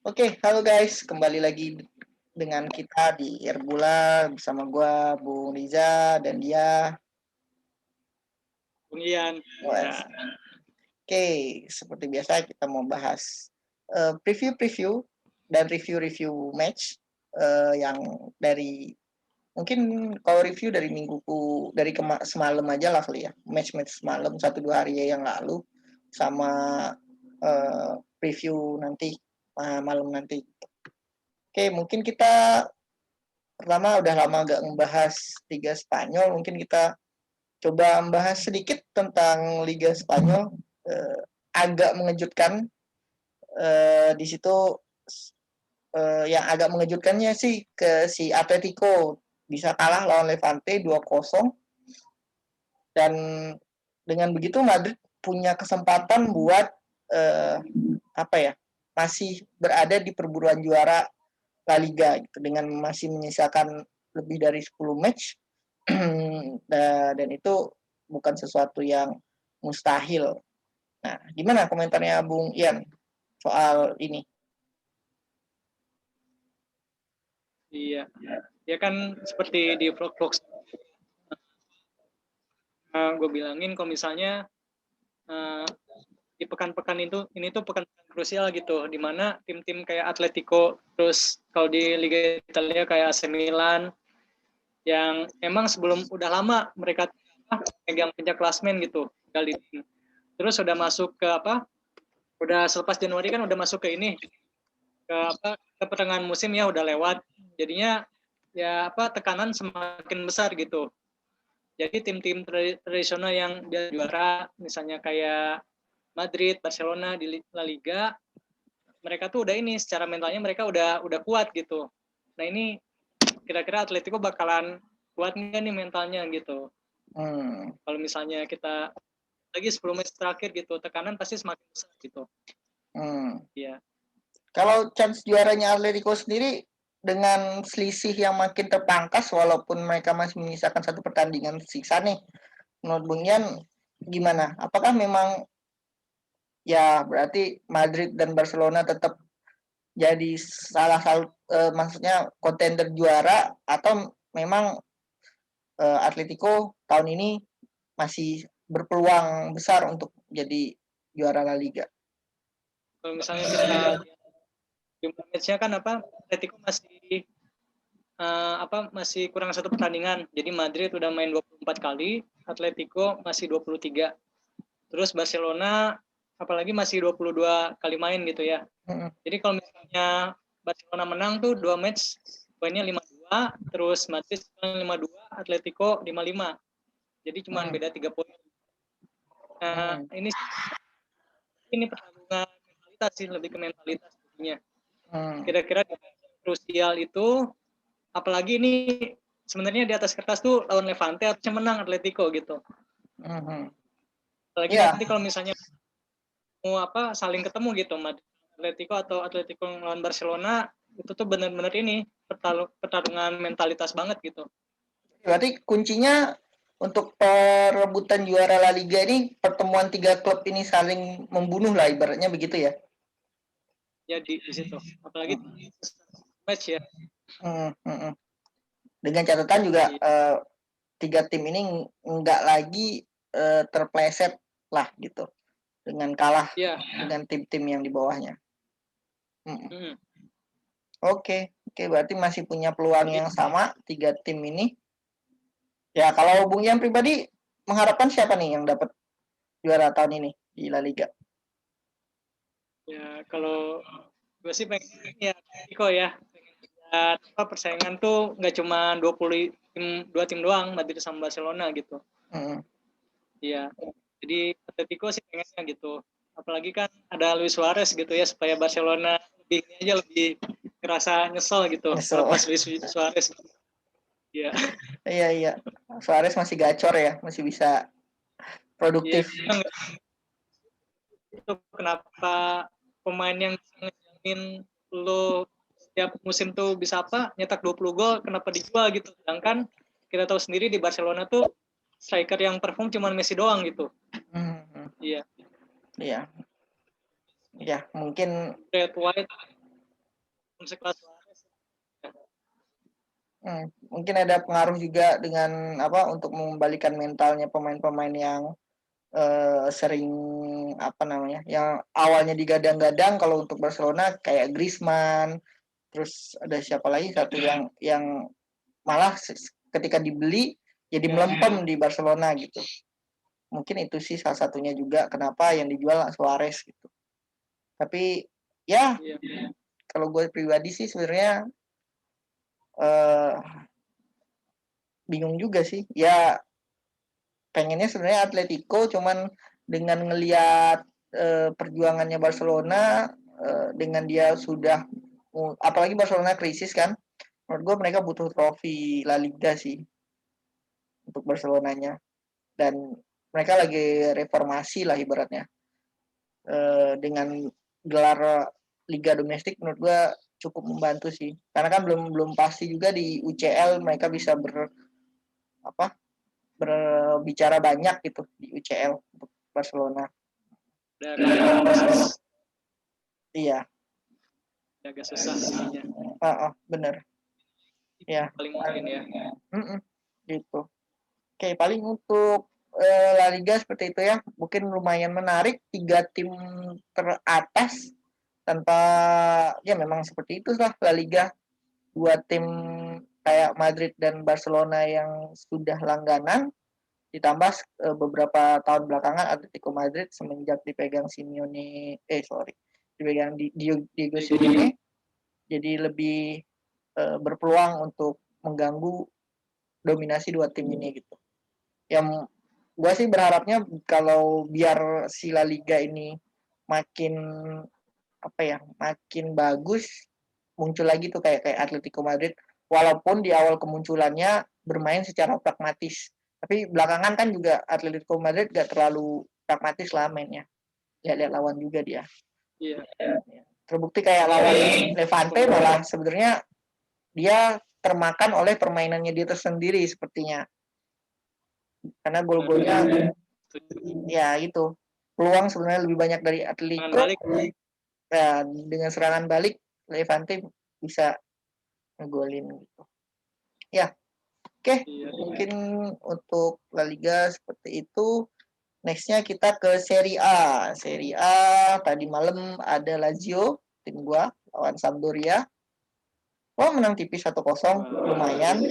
Oke, halo guys, kembali lagi dengan kita di Erbula bersama gua Bung Riza dan dia. Bung Ian. Wes. Ya. Oke, seperti biasa kita mau bahas preview-preview dan review-review match yang dari mungkin kalau review dari dari semalam aja lah kali ya, match-match semalam 1-2 hari yang lalu sama preview nanti malam nanti. Oke, mungkin kita pertama udah lama gak membahas Liga Spanyol, mungkin kita coba membahas sedikit tentang Liga Spanyol. Agak mengejutkan di situ, yang agak mengejutkannya sih ke si Atletico bisa kalah lawan Levante 2-0, dan dengan begitu Madrid punya kesempatan buat apa ya, masih berada di perburuan juara La Liga gitu, dengan masih menyisakan lebih dari 10 match. Dan itu bukan sesuatu yang mustahil. Nah, gimana komentarnya Bung Ian soal ini? Iya. Ya kan seperti di vlog-vlog gue bilangin kalau misalnya di pekan-pekan ini tuh pekan krusial gitu, di mana tim-tim kayak Atletico, terus kalau di Liga Italia kayak AC Milan yang emang sebelum udah lama mereka pegang puncak klasmen gitu, kali ini. Terus udah masuk ke udah selepas Januari kan udah masuk ke ini ke pertengahan musim ya udah lewat. Jadinya ya tekanan semakin besar gitu. Jadi tim-tim tradisional yang dia juara, misalnya kayak Madrid, Barcelona di La Liga, mereka tuh udah ini secara mentalnya mereka udah kuat gitu. Nah ini kira-kira Atletico bakalan kuat nggak nih mentalnya gitu. Kalau misalnya kita lagi 10 match terakhir gitu, tekanan pasti semakin besar gitu. Iya. Kalau chance juaranya Atletico sendiri dengan selisih yang makin terpangkas walaupun mereka masih menyisakan satu pertandingan sisa nih, menurut Bung Ian gimana? Apakah memang ya berarti Madrid dan Barcelona tetap jadi salah satu maksudnya kontender juara, atau memang Atletico tahun ini masih berpeluang besar untuk jadi juara La Liga? Kalau misalnya kita jumlah match-nya kan Atletico masih masih kurang satu pertandingan. Jadi Madrid udah main 24 kali, Atletico masih 23. Terus Barcelona apalagi masih 22 kali main gitu ya. Jadi kalau misalnya Barcelona menang tuh 2 match poinnya 52, terus Madrid 52, Atletico 55. Jadi cuma beda 3 poin. Nah, ini pertarungan mentalitas sih, lebih ke mentalitas jadinya. Kira-kira krusial itu, apalagi ini sebenarnya di atas kertas tuh lawan Levante harusnya menang Atletico gitu. Apalagi nanti kalau misalnya mau saling ketemu gitu, Atletico atau Atletico lawan Barcelona, itu tuh benar-benar ini pertarungan mentalitas banget gitu. Berarti kuncinya untuk perebutan juara La Liga ini pertemuan 3 klub ini saling membunuh lah, ibaratnya begitu ya? Ya di situ. Apalagi match ya. Dengan catatan juga tiga tim ini nggak lagi terpleset lah gitu dengan kalah dengan tim-tim yang di bawahnya. Oke, berarti masih punya peluang yang sama tiga tim ini. Ya, kalau Bung Ian pribadi mengharapkan siapa nih yang dapat juara tahun ini di La Liga? Ya, kalau gue sih pengen ya Atletico ya. Persaingan tuh nggak cuma 2 tim doang, Madrid sama Barcelona gitu. Iya. Jadi Atletico sih pengennya gitu. Apalagi kan ada Luis Suarez gitu ya, supaya Barcelona lebih ngerasa nyesel gitu lepas Luis Suarez. Iya. Iya. Suarez masih gacor ya, masih bisa produktif. Itu kenapa pemain yang ngejamin lo setiap musim tuh bisa nyetak 20 gol, kenapa dijual gitu. Sedangkan kita tahu sendiri di Barcelona tuh striker yang perform cuma Messi doang gitu. Iya. Iya. Ya, mungkin Red White sekelas Suarez. Mungkin ada pengaruh juga dengan apa untuk mengembalikan mentalnya pemain-pemain yang sering apa namanya, yang awalnya digadang-gadang kalau untuk Barcelona kayak Griezmann, terus ada siapa lagi satu yang malah ketika dibeli jadi melempem di Barcelona gitu. Mungkin itu sih salah satunya juga kenapa yang dijual Suarez gitu. Tapi ya kalau gue pribadi sih sebenarnya bingung juga sih. Ya pengennya sebenarnya Atletico, cuman dengan ngelihat perjuangannya Barcelona dengan dia sudah apalagi Barcelona krisis kan, menurut gue mereka butuh trofi La Liga sih untuk Barcelonanya, dan mereka lagi reformasi lah ibaratnya dengan gelar Liga domestik menurut gue cukup membantu sih, karena kan belum pasti juga di UCL mereka bisa berbicara banyak gitu di UCL untuk Barcelona. Iya. Agak susah sihnya. Bener. Ya. Paling mungkin ya. Gitu. Oke, paling untuk La Liga seperti itu ya. Mungkin lumayan menarik, 3 tim teratas tanpa ya memang seperti itu lah La Liga. 2 tim kayak Madrid dan Barcelona yang sudah langganan, ditambah beberapa tahun belakangan Atletico Madrid semenjak dipegang dipegang Diego Simeone, jadi lebih berpeluang untuk mengganggu dominasi 2 tim ini gitu. Yang gue sih berharapnya kalau biar si La Liga ini makin makin bagus, muncul lagi tuh kayak Atletico Madrid, walaupun di awal kemunculannya bermain secara pragmatis, tapi belakangan kan juga Atletico Madrid gak terlalu pragmatis lah mainnya. Lihat lawan juga dia. Iya. Terbukti kayak lawan Levante malah sebenarnya dia termakan oleh permainannya dia tersendiri sepertinya. Karena gol-golnya ya itu. Peluang sebenarnya lebih banyak dari Atletico. Ya, dengan serangan balik Levante bisa ngegolin gitu. Ya. Oke, mungkin untuk La Liga seperti itu. Nextnya kita ke Serie A. Serie A tadi malam ada Lazio, tim gua lawan Sampdoria. Menang tipis 1-0, lumayan.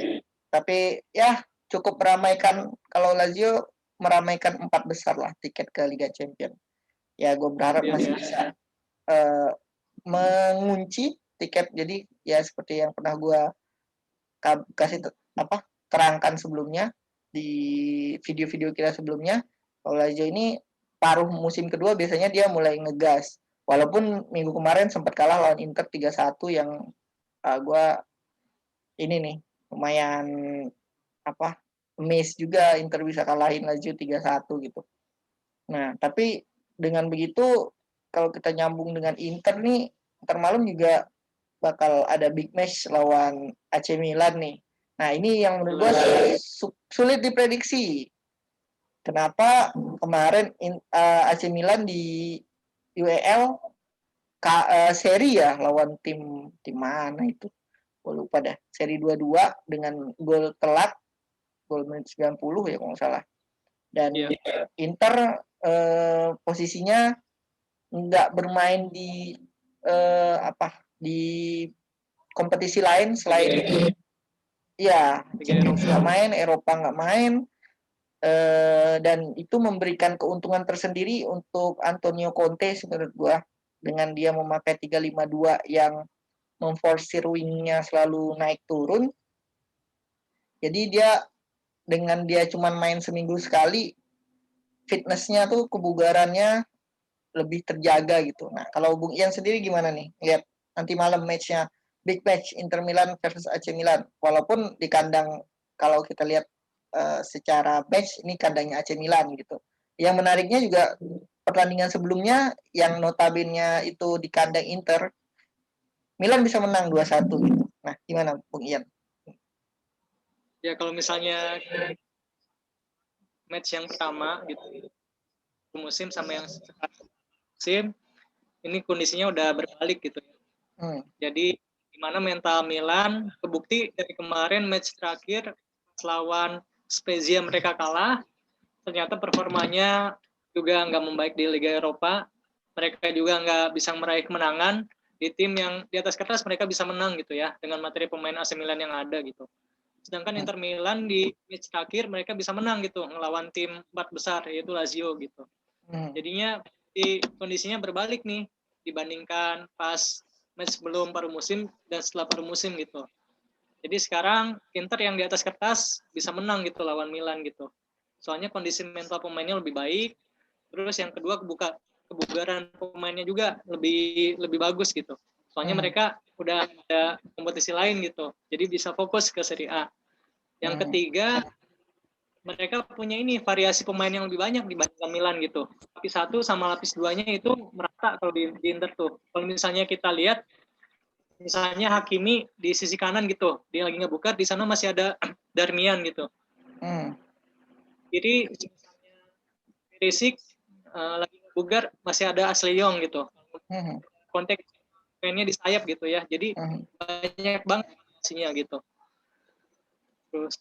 Tapi ya cukup meramaikan, kalau Lazio meramaikan 4 besar lah tiket ke Liga Champions. Ya gue berharap masih bisa mengunci tiket. Jadi ya seperti yang pernah gue kasih terangkan sebelumnya di video-video kita sebelumnya, kalau Lazio ini paruh musim kedua biasanya dia mulai ngegas. Walaupun minggu kemarin sempat kalah lawan Inter 3-1 yang gue ini nih lumayan miss juga Inter bisa kalahin Lazio 3-1 gitu. Nah, tapi dengan begitu kalau kita nyambung dengan Inter nih, Inter malam juga bakal ada big match lawan AC Milan nih. Nah, ini yang menurut gue sulit diprediksi. Kenapa kemarin AC Milan di UEL seri ya lawan tim mana itu? Gue lupa dah. Seri 2-2 dengan gol telat, gol menit 90 ya kalau nggak salah. Dan Inter posisinya nggak bermain di di kompetisi lain selain Champions nggak main, Eropa nggak main, dan itu memberikan keuntungan tersendiri untuk Antonio Conte menurut gua, dengan dia memakai 3-5-2 yang memforsir wingnya selalu naik turun. Jadi dia dengan dia cuma main seminggu sekali, fitnessnya tuh kebugarannya lebih terjaga gitu. Nah, kalau Bung Ian sendiri gimana nih? Lihat nanti malam match-nya, big match Inter Milan versus AC Milan. Walaupun di kandang, kalau kita lihat secara match ini kandangnya AC Milan gitu. Yang menariknya juga pertandingan sebelumnya yang notabene itu di kandang Inter, Milan bisa menang 2-1 gitu. Nah, gimana Bung Ian? Ya kalau misalnya match yang pertama gitu musim sama yang musim ini kondisinya udah berbalik gitu. Jadi Mana mental Milan kebukti dari kemarin match terakhir lawan Spezia mereka kalah, ternyata performanya juga nggak membaik di Liga Eropa. Mereka juga nggak bisa meraih kemenangan di tim yang di atas kertas mereka bisa menang gitu ya dengan materi pemain AC Milan yang ada gitu. Sedangkan Inter Milan di match terakhir mereka bisa menang gitu ngelawan tim 4 besar yaitu Lazio gitu. Jadinya kondisinya berbalik nih dibandingkan pas match sebelum paruh musim dan setelah paruh musim gitu. Jadi sekarang Inter yang di atas kertas bisa menang gitu lawan Milan gitu. Soalnya kondisi mental pemainnya lebih baik. Terus yang kedua kebugaran pemainnya juga lebih bagus gitu. Soalnya mereka udah ada kompetisi lain gitu. Jadi bisa fokus ke Serie A. Yang ketiga, mereka punya ini variasi pemain yang lebih banyak dibandingkan Milan gitu. Lapis 1 sama lapis 2-nya itu merata kalau di Inter tuh. Kalau misalnya kita lihat misalnya Hakimi di sisi kanan gitu, dia lagi ngebuka, di sana masih ada Darmian gitu. Jadi misalnya Perisic lagi ngebugar masih ada Ashley Young gitu. Konteks mainnya di sayap gitu ya. Jadi banyak banget variasinya gitu. Terus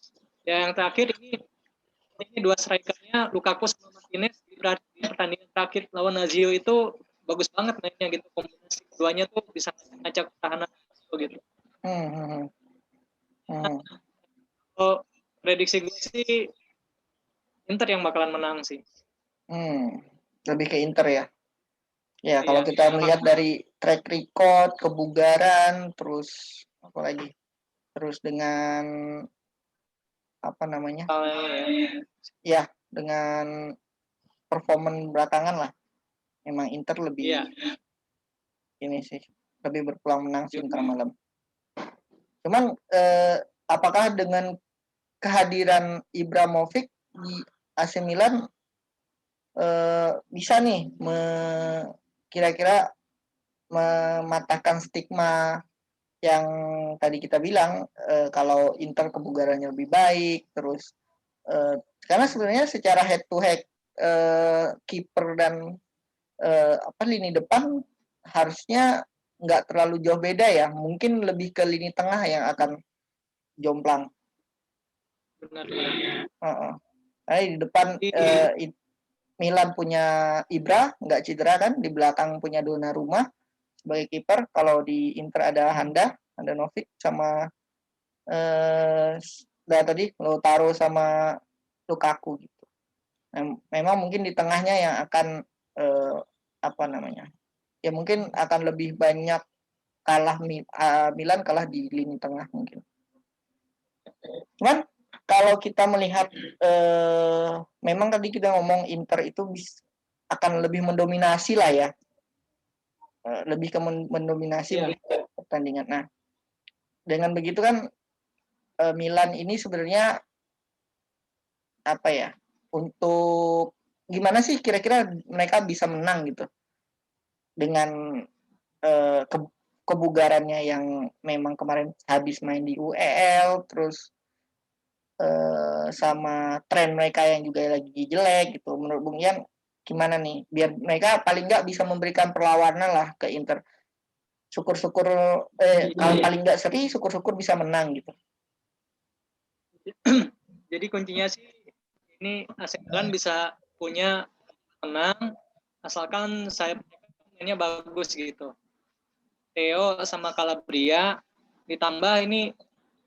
yang terakhir ini dua strikernya Lukaku sama Martinez di pertandingan terakhir lawan Lazio itu bagus banget mainnya gitu, kombinasi keduanya tuh bisa ngacak pertahanan gitu. Kalau prediksi gue sih Inter yang bakalan menang sih. Lebih ke Inter ya. Ya, kalau kita melihat dari track record, kebugaran, terus apa lagi? Terus dengan apa namanya? Ya, dengan performan belakangan lah. Memang Inter lebih ini sih, lebih berpeluang menang sih Inter malam. Cuman apakah dengan kehadiran Ibrahimovic di AC Milan bisa nih kira-kira mematahkan stigma yang tadi kita bilang kalau Inter kebugarannya lebih baik, terus karena sebenarnya secara head to head kiper dan lini depan harusnya nggak terlalu jauh beda ya, mungkin lebih ke lini tengah yang akan jomplang. Benar. Nah, di depan Milan punya Ibra, nggak cedera kan, di belakang punya Donnarumma sebagai kiper. Kalau di Inter ada Handanovic sama tadi Lautaro sama Lukaku gitu. Nah, memang mungkin di tengahnya yang akan ya mungkin akan lebih banyak kalah Milan kalah di lini tengah mungkin. Cuman kalau kita melihat memang tadi kita ngomong Inter itu akan lebih mendominasi lah ya, lebih ke mendominasi pertandingan. Nah, dengan begitu kan Milan ini sebenarnya apa ya, untuk gimana sih kira-kira mereka bisa menang gitu dengan kebugarannya yang memang kemarin habis main di UEL, terus sama tren mereka yang juga lagi jelek gitu. Menurut Bung Ian gimana nih biar mereka paling nggak bisa memberikan perlawanan lah ke Inter. Syukur-syukur kalau paling nggak seri, syukur-syukur bisa menang gitu. Jadi kuncinya sih ini AC Milan bisa punya menang asalkan sayapnya bagus gitu. Theo sama Calabria ditambah ini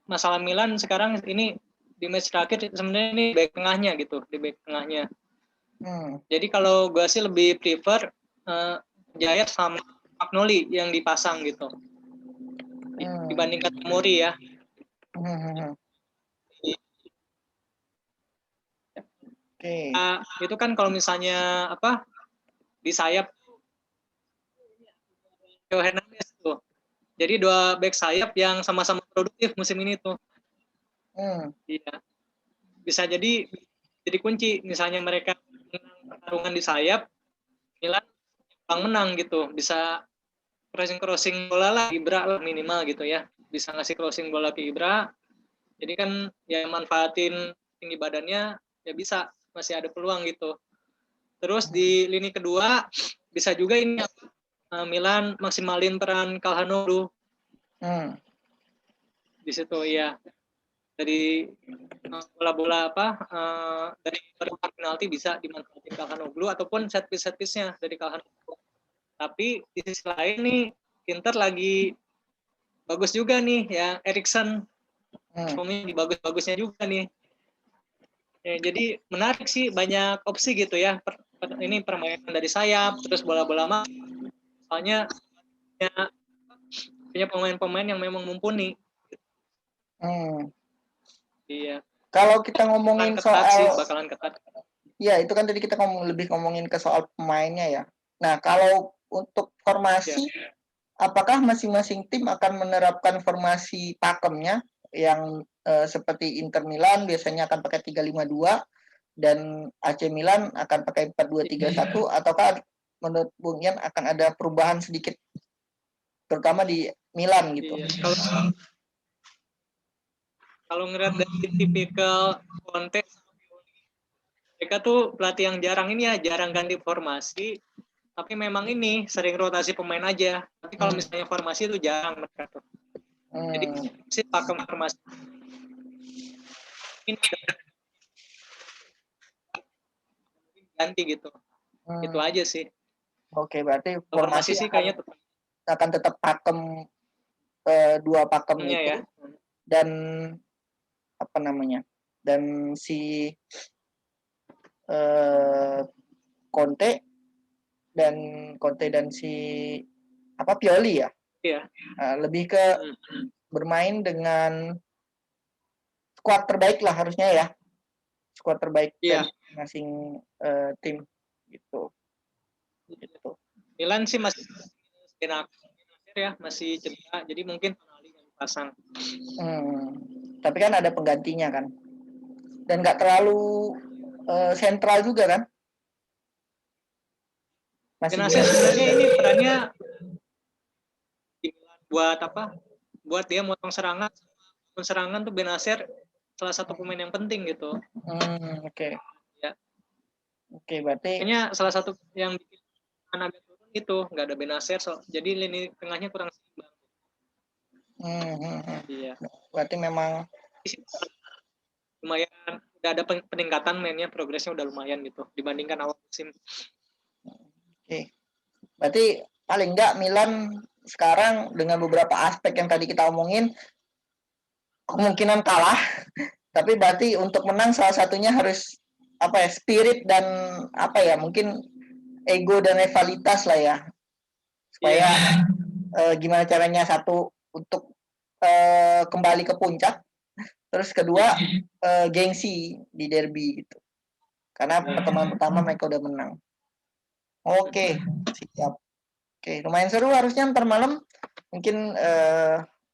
masalah Milan sekarang ini di match terakhir sebenarnya ini back tengahnya gitu, di back tengahnya. Jadi kalau gue sih lebih prefer Jaya sama Magnoli yang dipasang gitu dibandingkan Tomori ya. Itu kan kalau misalnya di sayap Theo Hernandez tuh. Jadi dua back sayap yang sama-sama produktif musim ini tuh. Iya. Bisa jadi kunci misalnya mereka menang pertarungan di sayap, Milan menang gitu. Bisa crossing bola lah Ibra lah minimal gitu ya. Bisa ngasih crossing bola ke Ibra. Jadi kan ya manfaatin tinggi badannya ya bisa masih ada peluang gitu. Terus di lini kedua bisa juga ini Milan maksimalin peran Calhanoglu. di situ ya. Dari bola-bola dari kotak penalti bisa dimanfaatin Calhanoglu ataupun set piece-nya dari Calhanoglu. Tapi di sisi lain nih Inter lagi bagus juga nih ya, Erikson di bagus-bagusnya juga nih. Ya, jadi menarik sih, banyak opsi gitu ya. Ini permainan dari sayap, terus bola-bola masuk. Soalnya punya pemain-pemain yang memang mumpuni. Iya. Kalau kita ngomongin bakalan ketat. Ya, itu kan tadi kita lebih ngomongin ke soal pemainnya ya. Nah, kalau untuk formasi, apakah masing-masing tim akan menerapkan formasi pakemnya yang seperti Inter Milan biasanya akan pakai 3-5-2 dan AC Milan akan pakai 4-2-3-1, ataukah menurut Bung Ian akan ada perubahan sedikit terutama di Milan gitu? Iya. Kalau ngeliat dari tipikal Conte, mereka tuh pelatih yang jarang ganti formasi, tapi memang ini sering rotasi pemain aja. Tapi kalau misalnya formasi itu jarang mereka tuh. Jadi sih pakai formasi ini ganti gitu. Itu aja sih. Oke, berarti formasi sih kayaknya akan tetap pakem, dua pakem itu ya. Dan apa namanya, dan si Conte dan si Pioli ya, lebih ke bermain dengan skuad terbaik lah harusnya ya, skuad terbaik dari masing tim gitu. Milan sih masih masih cedera, jadi mungkin Tonali yang dipasang. Tapi kan ada penggantinya kan, dan nggak terlalu sentral juga kan. Benasir sebenarnya ini perannya buat apa? Buat dia motong serangan. Serangan tuh Benasir salah satu pemain yang penting gitu. Oke. Ya. Oke, berarti kayaknya salah satu yang bikin agak turun itu nggak ada Benasir, jadi lini tengahnya kurang seimbang. Iya. Berarti memang lumayan udah ada peningkatan mainnya, progresnya udah lumayan gitu dibandingkan awal musim. Oke. Berarti paling enggak Milan sekarang dengan beberapa aspek yang tadi kita omongin kemungkinan kalah, tapi berarti untuk menang salah satunya harus spirit dan mungkin ego dan rivalitas lah ya, supaya gimana caranya satu untuk kembali ke puncak, terus kedua gengsi di derby gitu, karena pertemuan pertama mereka udah menang. Oke, siap. Oke, lumayan seru harusnya ntar malam. Mungkin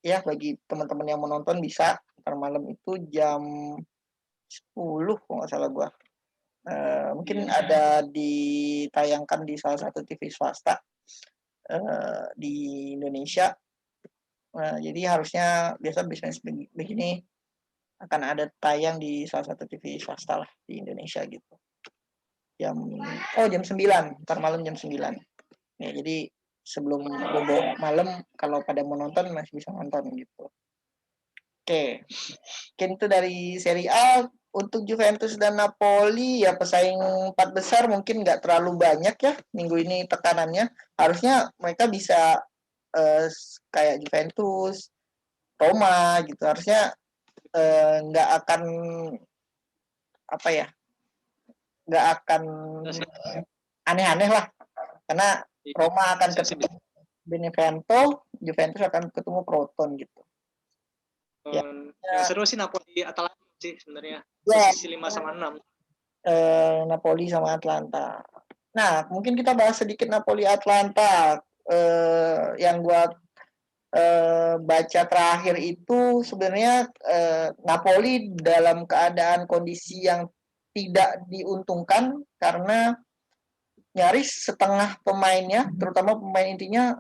ya bagi teman-teman yang menonton bisa ntar malam itu jam 10 kalau nggak salah gua. Mungkin ada ditayangkan di salah satu TV swasta di Indonesia. Jadi harusnya biasa bisnis begini akan ada tayang di salah satu TV swasta lah di Indonesia gitu. Jam 9, ntar malam jam 9. Ya, jadi sebelum bobo malam kalau pada mau nonton masih bisa nonton gitu. Oke. Mungkin itu dari Serie A. Untuk Juventus dan Napoli ya pesaing 4 besar mungkin nggak terlalu banyak ya minggu ini tekanannya. Harusnya mereka bisa kayak Juventus, Roma gitu. Harusnya nggak akan nggak akan aneh-aneh lah, karena Roma akan ketemu Benevento, Juventus akan ketemu Crotone gitu. Yang seru sih Napoli Atalanta sih sebenarnya. Posisi 5-6. Napoli sama Atlanta. Nah, mungkin kita bahas sedikit Napoli Atlanta. Yang gua baca terakhir itu sebenarnya Napoli dalam keadaan kondisi yang tidak diuntungkan karena nyaris setengah pemainnya, terutama pemain intinya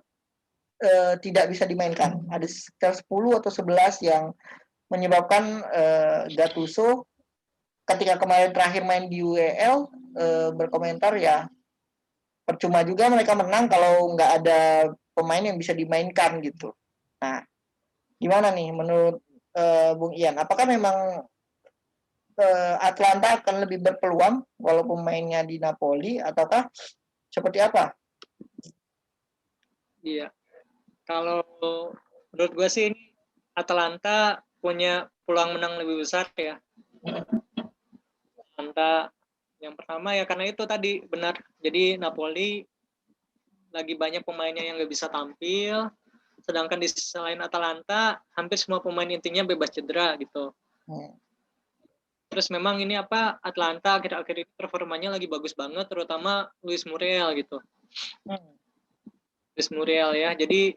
tidak bisa dimainkan. Ada sekitar 10 atau 11 yang menyebabkan Gattuso ketika kemarin terakhir main di UEL berkomentar ya percuma juga mereka menang kalau nggak ada pemain yang bisa dimainkan gitu. Nah, gimana nih menurut Bung Ian, apakah memang Atlanta akan lebih berpeluang walaupun mainnya di Napoli, ataukah seperti apa? Iya. Kalau menurut gue sih ini Atalanta punya peluang menang lebih besar ya. Atalanta yang pertama ya karena itu tadi benar. Jadi Napoli lagi banyak pemainnya yang nggak bisa tampil. Sedangkan di selain Atalanta hampir semua pemain intinya bebas cedera gitu. Terus memang ini Atlanta akhir-akhir ini performanya lagi bagus banget, terutama Luis Muriel gitu. Luis Muriel ya. Jadi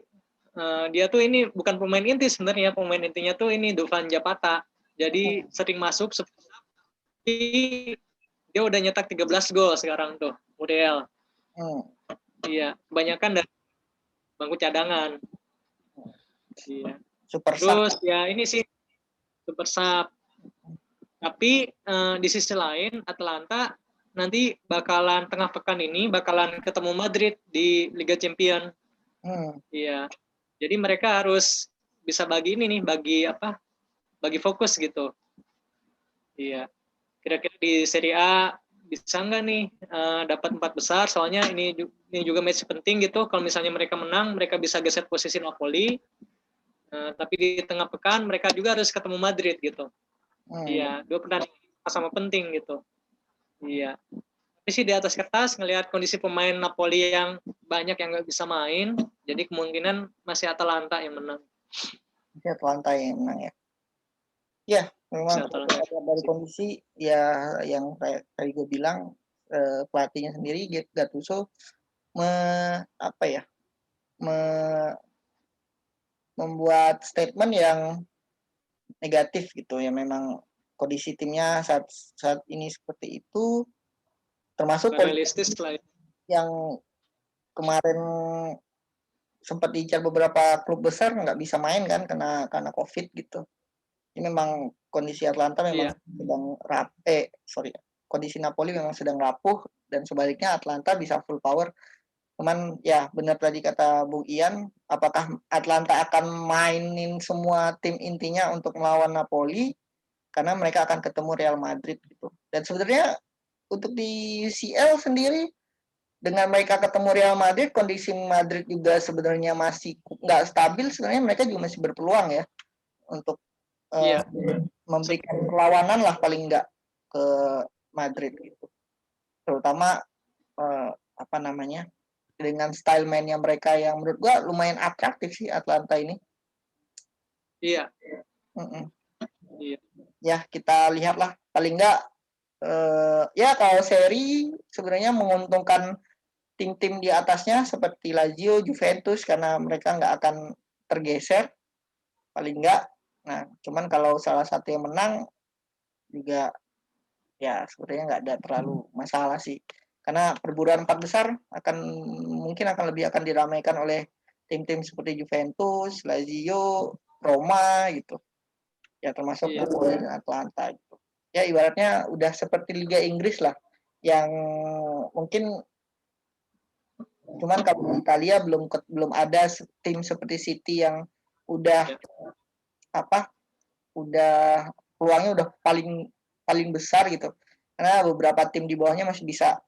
dia tuh ini bukan pemain inti sebenarnya, pemain intinya tuh ini Dufan Zapata. Jadi sering masuk, tapi dia udah nyetak 13 gol sekarang tuh, Muriel. Iya, kebanyakan dari bangku cadangan. Iya. Super Terus sub. ya ini sih super sub. Tapi di sisi lain Atlanta nanti bakalan tengah pekan ini bakalan ketemu Madrid di Liga Champions. Iya. Jadi mereka harus bisa bagi ini nih, bagi fokus gitu. Iya. Kira-kira di Serie A bisa nggak nih dapat 4 besar? Soalnya ini juga match penting gitu. Kalau misalnya mereka menang, mereka bisa geser posisi Napoli. Tapi di tengah pekan mereka juga harus ketemu Madrid gitu. Iya, 2 pertandingan sama penting gitu. Iya. Tapi sih di atas kertas ngelihat kondisi pemain Napoli yang banyak yang nggak bisa main, jadi kemungkinan masih Atalanta yang menang. Masih Atalanta yang menang ya. Ya, memang dari kondisi ya yang kayak tadi gue bilang pelatihnya sendiri Gattuso membuat statement yang negatif gitu ya. Memang kondisi timnya saat ini seperti itu, termasuk realistis lah yang kemarin sempat diincar beberapa klub besar nggak bisa main kan karena COVID gitu. Ini memang kondisi Atlanta memang sedang kondisi Napoli memang sedang rapuh, dan sebaliknya Atlanta bisa full power. Cuman ya benar tadi kata Bung Ian, apakah Atlanta akan mainin semua tim intinya untuk melawan Napoli, karena mereka akan ketemu Real Madrid gitu. Dan sebenarnya untuk di UCL sendiri, dengan mereka ketemu Real Madrid, kondisi Madrid juga sebenarnya masih nggak stabil. Sebenarnya mereka juga masih berpeluang ya untuk memberikan perlawanan lah paling nggak ke Madrid gitu. Terutama dengan style mainnya mereka yang menurut gua lumayan atraktif sih Atlanta ini. Iya. Iya. Ya kita lihatlah paling nggak ya kalau seri sebenarnya menguntungkan tim-tim di atasnya seperti Lazio, Juventus, karena mereka nggak akan tergeser paling nggak. Nah, cuman kalau salah satu yang menang juga ya sebenarnya nggak ada terlalu masalah sih, karena perburuan 4 besar mungkin akan lebih diramaikan oleh tim-tim seperti Juventus, Lazio, Roma gitu ya, termasuk Napoli dan Atlanta gitu. Ya ibaratnya udah seperti Liga Inggris lah, yang mungkin cuman kalau di Italia belum ada tim seperti City yang udah peluangnya udah paling besar gitu, karena beberapa tim di bawahnya masih bisa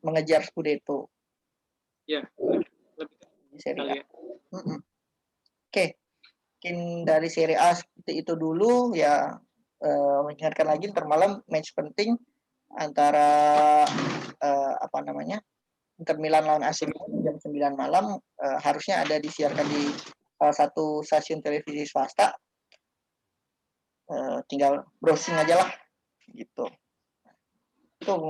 mengejar Scudetto. Ya, di Serie A. Oke, mungkin dari Serie A seperti itu dulu ya. Mengingatkan lagi ntar malam match penting antara Inter Milan lawan AC Milan jam 9 malam, harusnya ada disiarkan di salah satu stasiun televisi swasta. Tinggal browsing aja lah gitu.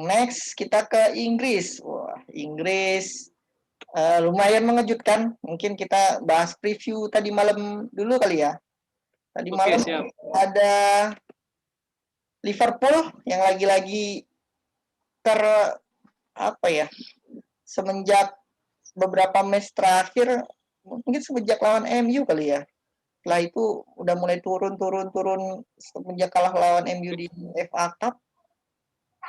Next kita ke Inggris. Wah, Inggris lumayan mengejutkan. Mungkin kita bahas preview tadi malam dulu kali ya. Tadi malam ada Liverpool yang lagi-lagi semenjak beberapa match terakhir, mungkin semenjak lawan MU kali ya. Setelah itu udah mulai turun semenjak kalah lawan MU di FA Cup.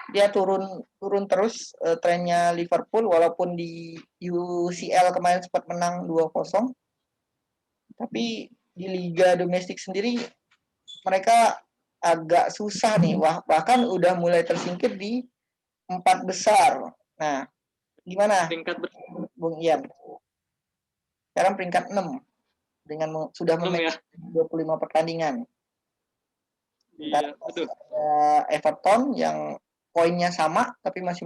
Dia turun terus trennya Liverpool, walaupun di UCL kemarin sempat menang 2-0. Tapi di liga domestik sendiri mereka agak susah nih, bahkan udah mulai tersingkir di 4 besar. Nah, gimana Peringkat Bung Ian? Sekarang peringkat 6 dengan sudah 6 ya. memainkan 25 pertandingan. Iya, aduh. Ada Everton yang poinnya sama tapi masih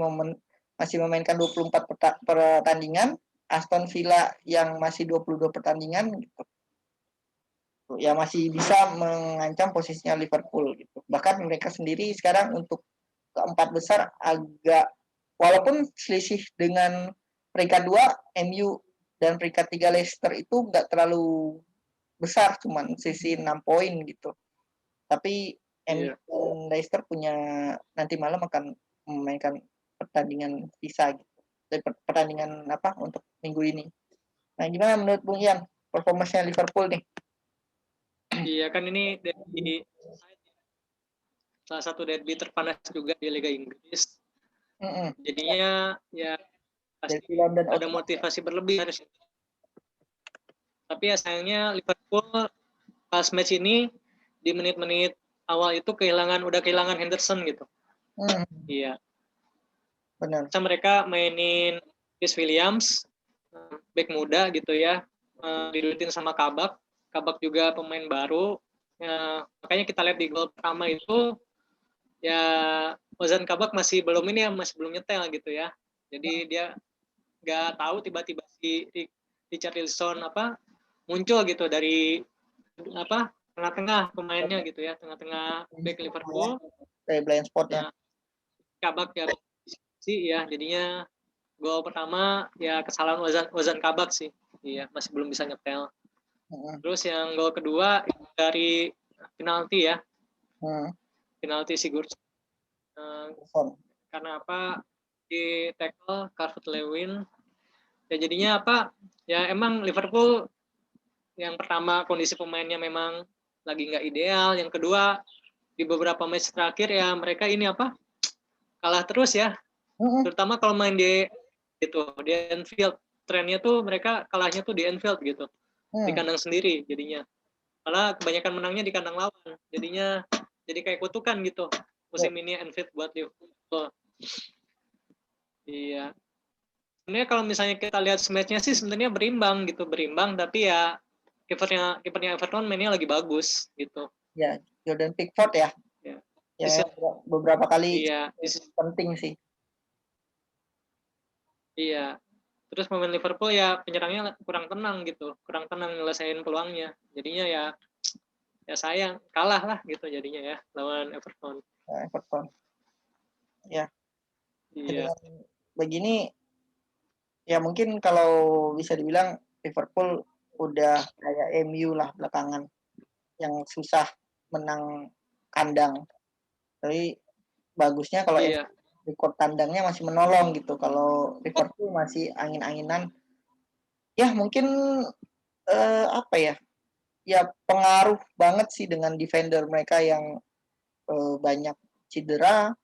memainkan 24 pertandingan, Aston Villa yang masih 22 pertandingan gitu. Ya masih bisa mengancam posisinya Liverpool gitu. Bahkan mereka sendiri sekarang untuk keempat besar agak, walaupun selisih dengan peringkat 2 MU dan peringkat 3 Leicester itu nggak terlalu besar, cuman sisi 6 poin gitu. Tapi MU dan Leicester punya nanti malam akan memainkan pertandingan sisa gitu. Pertandingan apa untuk minggu ini. Nah, gimana menurut Bung Ian performanya Liverpool nih? Iya kan ini dari salah satu derby terpanas juga di Liga Inggris. Jadinya ya pasti ada motivasi berlebih harusnya. Tapi ya sayangnya Liverpool pas match ini di menit-menit awal itu udah kehilangan Henderson gitu. Iya. Benar. So, mereka mainin Chris Williams, back muda gitu ya, didudukin sama Kabak juga pemain baru. Ya, makanya kita lihat di gol pertama itu ya Ozan Kabak masih belum nyetel gitu ya. Jadi dia nggak tahu tiba-tiba si Richarlison muncul gitu dari tengah-tengah pemainnya gitu ya, tengah-tengah back Liverpool. Blind spotnya. Nah, Kabak ya sih ya, jadinya gol pertama ya kesalahan Ozan Kabak sih. Iya, masih belum bisa nyetel. Terus yang gol kedua dari penalti ya. Penalti Sigurdsson. Karena di tackle Calvert-Lewin. Ya jadinya ya emang Liverpool yang pertama kondisi pemainnya memang lagi nggak ideal. Yang kedua di beberapa match terakhir ya mereka ini kalah terus ya. Terutama kalau main di Anfield. Trennya tuh mereka kalahnya tuh di Anfield gitu. Di kandang sendiri jadinya. Malah kebanyakan menangnya di kandang lawan. Jadinya jadi kayak kutukan gitu. Musim ini Anfield buat Liverpool. Iya. Sebenarnya kalau misalnya kita lihat match-nya sih sebenarnya berimbang, tapi ya kipernya Everton mainnya lagi bagus gitu. Ya, Jordan Pickford ya. Ya, beberapa kali penting sih. Iya. Terus pemain Liverpool ya penyerangnya kurang tenang gitu, kurang tenang nyelesain peluangnya. Jadinya ya sayang kalah lah gitu jadinya ya lawan Everton. Everton. Ya. Iya. Begini ya mungkin kalau bisa dibilang Liverpool udah kayak MU lah belakangan yang susah menang kandang. Tapi bagusnya kalau rekor tandangnya masih menolong gitu. Kalau Liverpool masih angin-anginan, ya mungkin ya pengaruh banget sih dengan defender mereka yang banyak cedera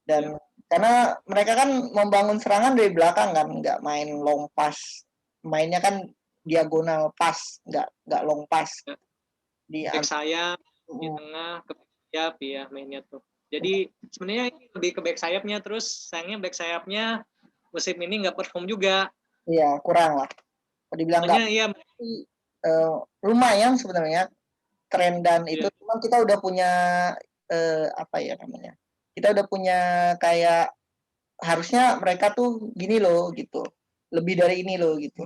dan karena mereka kan membangun serangan dari belakang kan, nggak main long pass, mainnya kan diagonal pass, nggak long pass. Di sayap, di tengah, ke sayap ya mainnya tuh. Jadi sebenarnya ini lebih ke back sayapnya, terus sayangnya back sayapnya musim ini nggak perform juga. Iya, kurang lah. Kalau dibilang nggak, iya, lumayan sebenarnya tren dan itu, cuman kita udah punya kita udah punya kayak harusnya mereka tuh gini loh gitu, lebih dari ini loh gitu.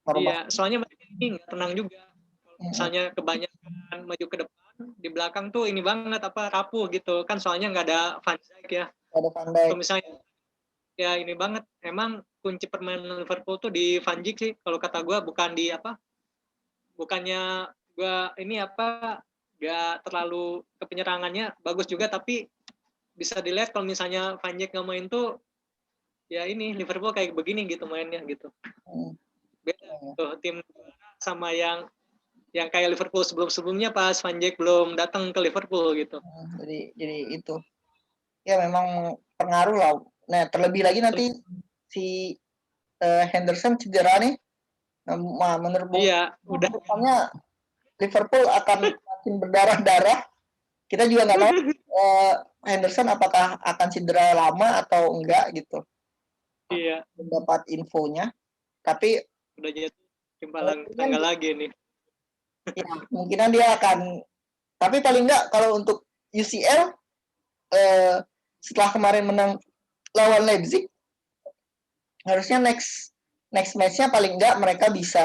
Iya, soalnya mereka ini nggak tenang juga. Misalnya kebanyakan maju ke depan, di belakang tuh ini banget rapuh gitu kan, soalnya nggak ada Van Dijk ya. Ada Van Dijk. Kalau misalnya ya ini banget, emang kunci permainan Liverpool tuh di Van Dijk sih kalau kata gue, bukan di bukannya gue ini nggak terlalu ke penyerangannya bagus juga, tapi bisa dilihat kalau misalnya Van Dijk nggak main tuh ya ini Liverpool kayak begini gitu mainnya gitu. Beda tuh tim sama yang kayak Liverpool sebelumnya pas Van Dijk belum datang ke Liverpool gitu. Jadi itu ya memang pengaruh lah. Nah terlebih lagi nanti si Henderson cedera nih. Nah, menurut udah Liverpool akan makin berdarah-darah. Kita juga nggak tahu Henderson apakah akan cedera lama atau enggak gitu. Iya. Mendapat infonya. Tapi udah jatuh timpalan tanggal lagi nih. Ya, kemungkinan dia akan. Tapi paling enggak kalau untuk UCL setelah kemarin menang lawan Leipzig, harusnya next match-nya paling enggak mereka bisa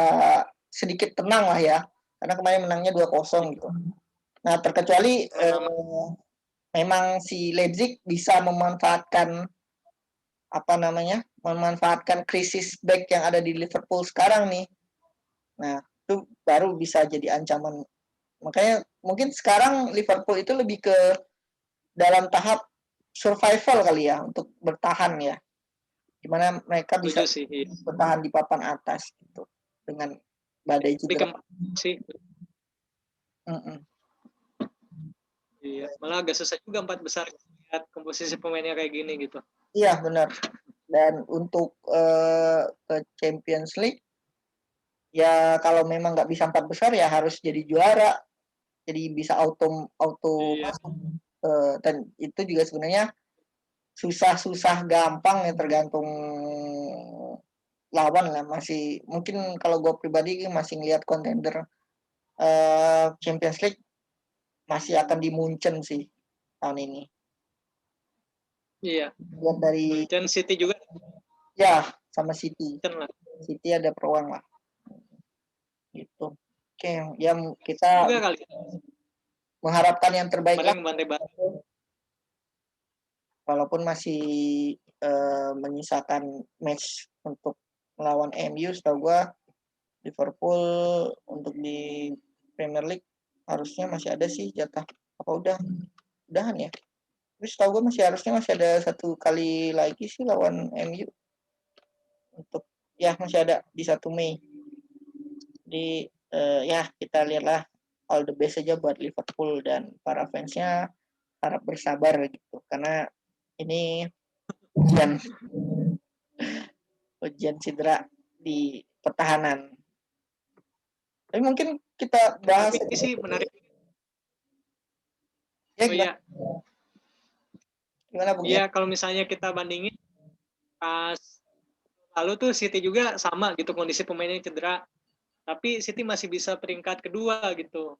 sedikit tenang lah ya. Karena kemarin menangnya 2-0 gitu. Nah, terkecuali memang si Leipzig bisa memanfaatkan memanfaatkan krisis back yang ada di Liverpool sekarang nih. Nah, itu baru bisa jadi ancaman. Makanya mungkin sekarang Liverpool itu lebih ke dalam tahap survival kali ya, untuk bertahan ya. Gimana mereka bisa bertahan di papan atas gitu dengan badai cedera. Sih. Iya, malah agak susah juga 4 besar lihat komposisi pemainnya kayak gini gitu. Iya, benar. Dan untuk ke Champions League, ya kalau memang nggak bisa 4 besar ya harus jadi juara. Jadi bisa auto masuk. Dan itu juga sebenarnya susah gampang ya, tergantung lawan lah. Masih mungkin kalau gue pribadi masih ngeliat kontender Champions League masih akan di Munchen sih tahun ini. Iya. Lihat dari Munchen, City juga. Ya, sama City. City ada peluang lah. Gitu. Oke, ya kita juga kali. Mengharapkan yang terbaik lah. Bantai-bantai. Walaupun masih menyisakan match untuk melawan MU, setahu gue Liverpool untuk di Premier League harusnya masih ada sih jatah. Apa udahan ya? Tapi setahu gue masih ada 1 kali lagi sih lawan MU. Untuk ya masih ada di 1 Mei. Jadi ya kita lihatlah, all the best aja buat Liverpool dan para fansnya, harap bersabar gitu karena ini ujian cedera di pertahanan. Tapi mungkin kita bahas ini sih menarik. Ya, gimana Bung? Iya, kalau misalnya kita bandingin pas lalu tuh City juga sama gitu kondisi pemainnya cedera, tapi City masih bisa peringkat kedua gitu.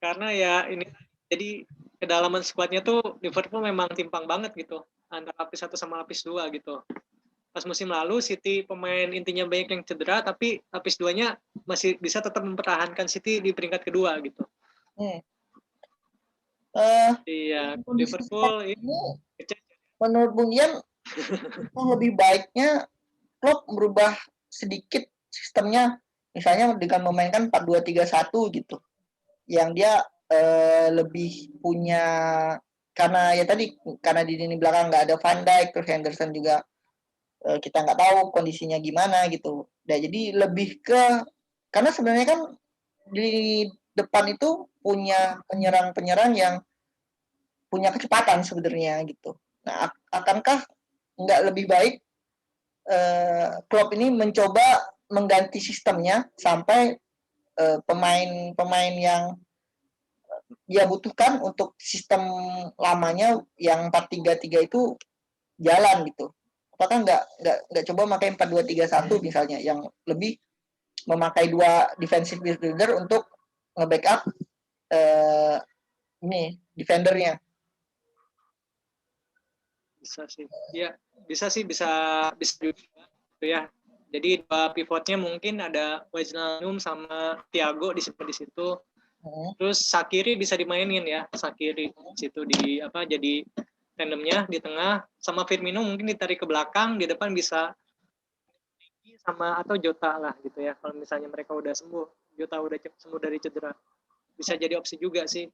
Karena ya ini jadi kedalaman skuadnya tuh Liverpool memang timpang banget gitu antara lapis 1 sama lapis 2 gitu. Pas musim lalu City pemain intinya banyak yang cedera, tapi lapis 2-nya masih bisa tetap mempertahankan City di peringkat kedua gitu. Iya, Liverpool ini menurut Bung Ian lebih baiknya Klopp merubah sedikit sistemnya, misalnya dengan memainkan 4-2-3-1 gitu, yang dia lebih punya, karena ya tadi karena di lini belakang nggak ada Van Dijk, terus Henderson juga kita nggak tahu kondisinya gimana gitu. Nah, jadi lebih ke, karena sebenarnya kan di depan itu punya penyerang-penyerang yang punya kecepatan sebenarnya gitu. Nah, akankah nggak lebih baik Klopp ini mencoba mengganti sistemnya sampai pemain-pemain yang dia butuhkan untuk sistem lamanya yang 4-3-3 itu jalan gitu. Apakah nggak coba pakai 4-2-3-1 misalnya, yang lebih memakai 2 defensive midfielder untuk nge-backup ini defendernya? Bisa sih. Ya, bisa juga gitu ya. Jadi 2 pivotnya mungkin ada Wijnaldum sama Thiago di situ. Terus Shaqiri bisa dimainin ya, Shaqiri situ di jadi tandemnya di tengah, sama Firmino mungkin ditarik ke belakang, di depan bisa sama atau Jota lah gitu ya. Kalau misalnya mereka udah sembuh, Jota udah sembuh dari cedera. Bisa jadi opsi juga sih.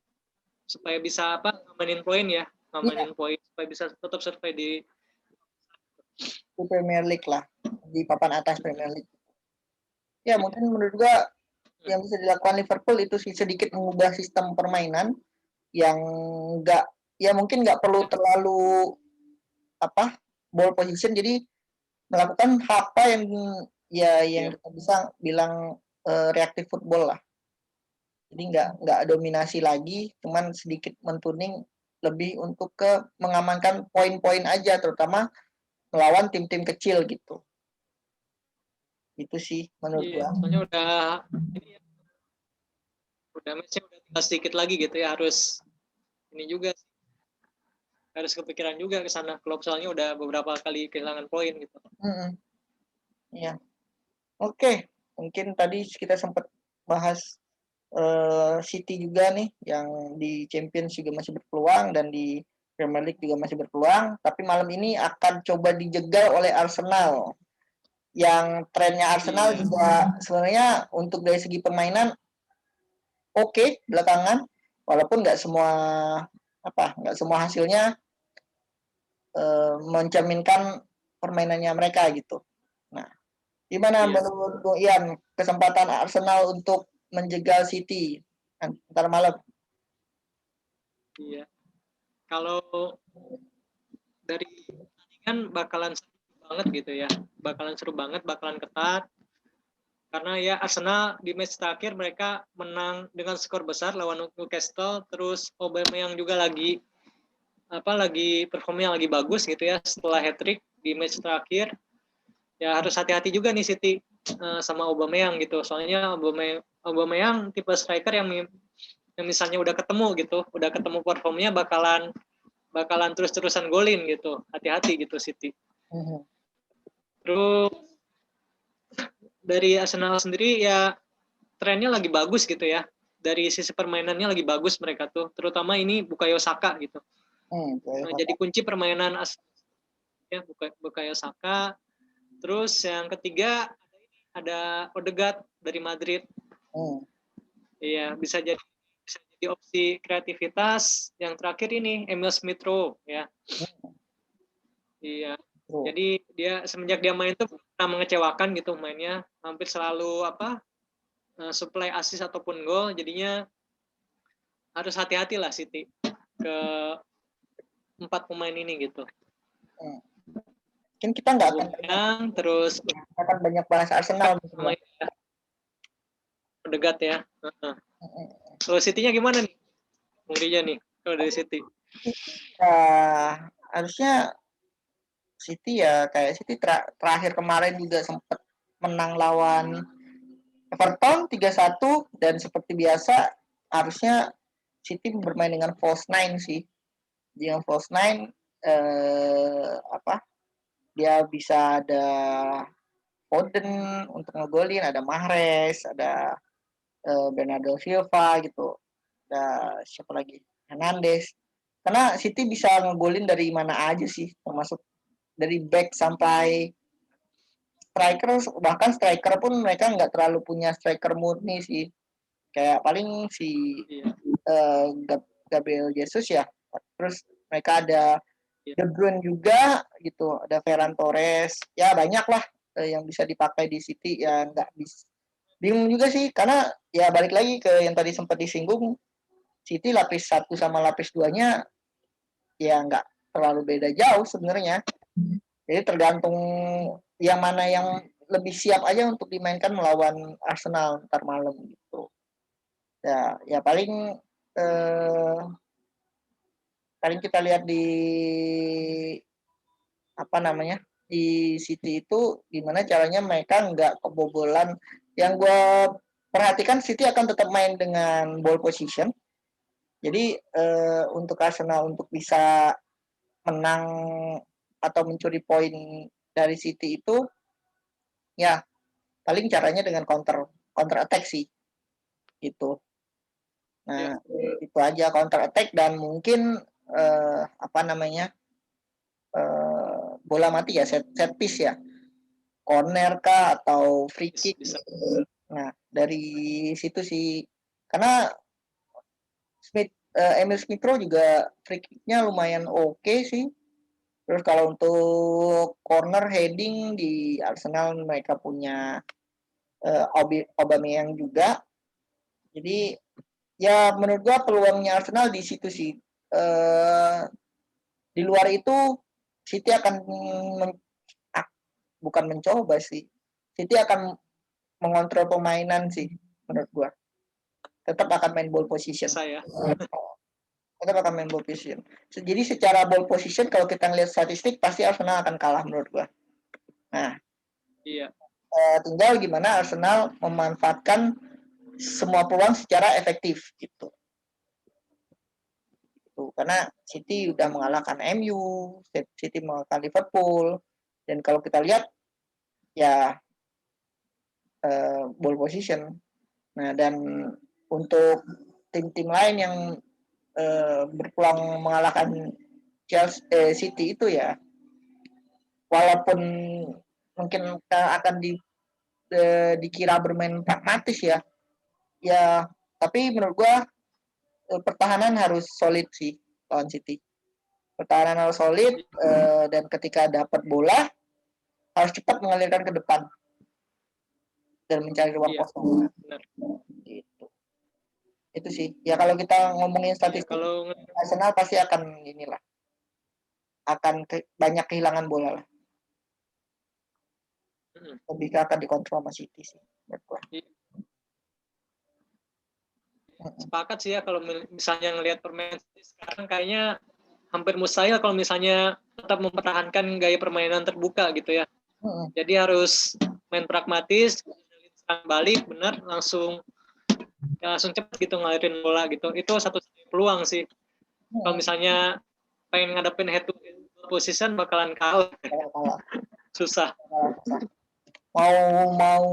Supaya bisa ngamanin poin ya, poin supaya bisa tetap survive di Premier League lah, di papan atas Premier League. Ya, mungkin menurut gua yang bisa dilakukan Liverpool itu sedikit mengubah sistem permainan yang mungkin nggak perlu terlalu ball position, jadi melakukan apa yang kita bisa bilang reaktif football lah. Jadi nggak dominasi lagi, cuman sedikit mentuning lebih untuk ke mengamankan poin-poin aja, terutama melawan tim-tim kecil gitu. Itu sih menurut Iya, gua. soalnya udah matchnya udah tinggal sedikit lagi gitu ya, harus ini juga harus kepikiran juga ke sana. Klub soalnya udah beberapa kali kehilangan poin gitu. Iya. Oke, mungkin tadi kita sempat bahas City juga nih yang di Champions juga masih berpeluang dan di Premier League juga masih berpeluang, tapi malam ini akan coba dijegal oleh Arsenal. Yang trennya Arsenal juga sebenarnya untuk dari segi permainan oke belakangan, walaupun nggak semua hasilnya mencerminkan permainannya mereka gitu. Nah, gimana menurut Bung Ian kesempatan Arsenal untuk menjegal City ntar malam? Iya. Kalau dari pertandingan bakalan seru banget gitu ya. Bakalan seru banget, bakalan ketat. Karena ya Arsenal di match terakhir mereka menang dengan skor besar lawan Newcastle, terus Aubameyang juga lagi performnya lagi bagus gitu ya setelah hat-trick di match terakhir. Ya harus hati-hati juga nih City sama Aubameyang gitu. Soalnya Aubameyang tipe striker yang misalnya udah ketemu performnya bakalan terus-terusan golin gitu. Hati-hati gitu City. Terus dari Arsenal sendiri ya trennya lagi bagus gitu ya. Dari sisi permainannya lagi bagus mereka tuh. Terutama ini Bukayo Saka gitu. Jadi kunci permainan ya Bukayo Saka. Terus yang ketiga ada Odegaard dari Madrid. Iya, bisa jadi opsi kreativitas. Yang terakhir ini Emil Smith Rowe ya. Iya. Jadi dia semenjak dia main tuh pernah mengecewakan gitu mainnya, hampir selalu supply assist ataupun gol, jadinya harus hati-hati lah City ke 4 pemain ini gitu. Mungkin kita nggak akan banyak bahas Arsenal. Odegaard ya. Kalau City-nya gimana nih? Bung Rija nih, kalau dari City. Harusnya City ya kayak City terakhir kemarin juga sempat menang lawan Everton 3-1 dan seperti biasa harusnya City bermain dengan false nine sih. Dengan false nine dia bisa ada Foden untuk ngegolin, ada Mahrez, ada Bernardo Silva gitu, ada siapa lagi, Hernandez. Karena City bisa ngegolin dari mana aja sih, termasuk dari back sampai striker, bahkan striker pun mereka nggak terlalu punya striker murni sih. Kayak paling si Gabriel Jesus ya. Terus mereka ada De Bruyne juga gitu, ada Ferran Torres, ya banyak lah yang bisa dipakai di City ya nggak bisa. Bingung juga sih karena ya balik lagi ke yang tadi sempat disinggung, City lapis 1 sama lapis 2-nya ya nggak terlalu beda jauh sebenarnya. Jadi tergantung yang mana yang lebih siap aja untuk dimainkan melawan Arsenal ntar malam gitu. Ya paling kita lihat di di City itu gimana caranya mereka nggak kebobolan. Yang gue perhatikan City akan tetap main dengan ball position. Jadi untuk Arsenal untuk bisa menang atau mencuri poin dari City itu ya paling caranya dengan counter attack sih gitu. Nah itu aja, counter attack dan mungkin bola mati ya, set piece ya, corner kah atau free kick. Nah dari situ sih, karena Emil Smith Rowe juga free kicknya lumayan oke sih. Terus kalau untuk corner heading di Arsenal mereka punya Aubameyang juga. Jadi ya menurut gua peluangnya Arsenal di situ sih. Di luar itu City akan bukan mencoba sih. City akan mengontrol permainan sih menurut gua. Tetap akan main ball position. Saya. Tetap akan main ball position. Jadi secara ball position kalau kita ngeliat statistik pasti Arsenal akan kalah menurut gua. Nah, Iya. Tinggal gimana Arsenal memanfaatkan semua peluang secara efektif gitu. Tuh, karena City udah mengalahkan MU, City mengalahkan Liverpool, dan kalau kita lihat ya ball position. Nah, dan untuk tim-tim lain yang berpeluang mengalahkan City itu ya, walaupun mungkin akan dikira bermain pragmatis ya, tapi menurut gua pertahanan harus solid sih lawan City. Pertahanan harus solid dan ketika dapat bola harus cepat mengalirkan ke depan dan mencari ruang kosong. Gitu. Itu sih. Ya kalau kita ngomongin statistik, kalau Arsenal pasti akan inilah, akan banyak kehilangan bola lah. Lebih akan dikontrol sama City sih. Sepakat sih ya kalau misalnya ngelihat permainan sekarang kayaknya hampir mustahil kalau misalnya tetap mempertahankan gaya permainan terbuka gitu ya. Jadi harus main pragmatis, serang balik benar langsung cepat gitu ngalirin bola gitu. Itu satu peluang sih. Kalau misalnya pengen ngadepin head to head position bakalan kalah. Susah. Mau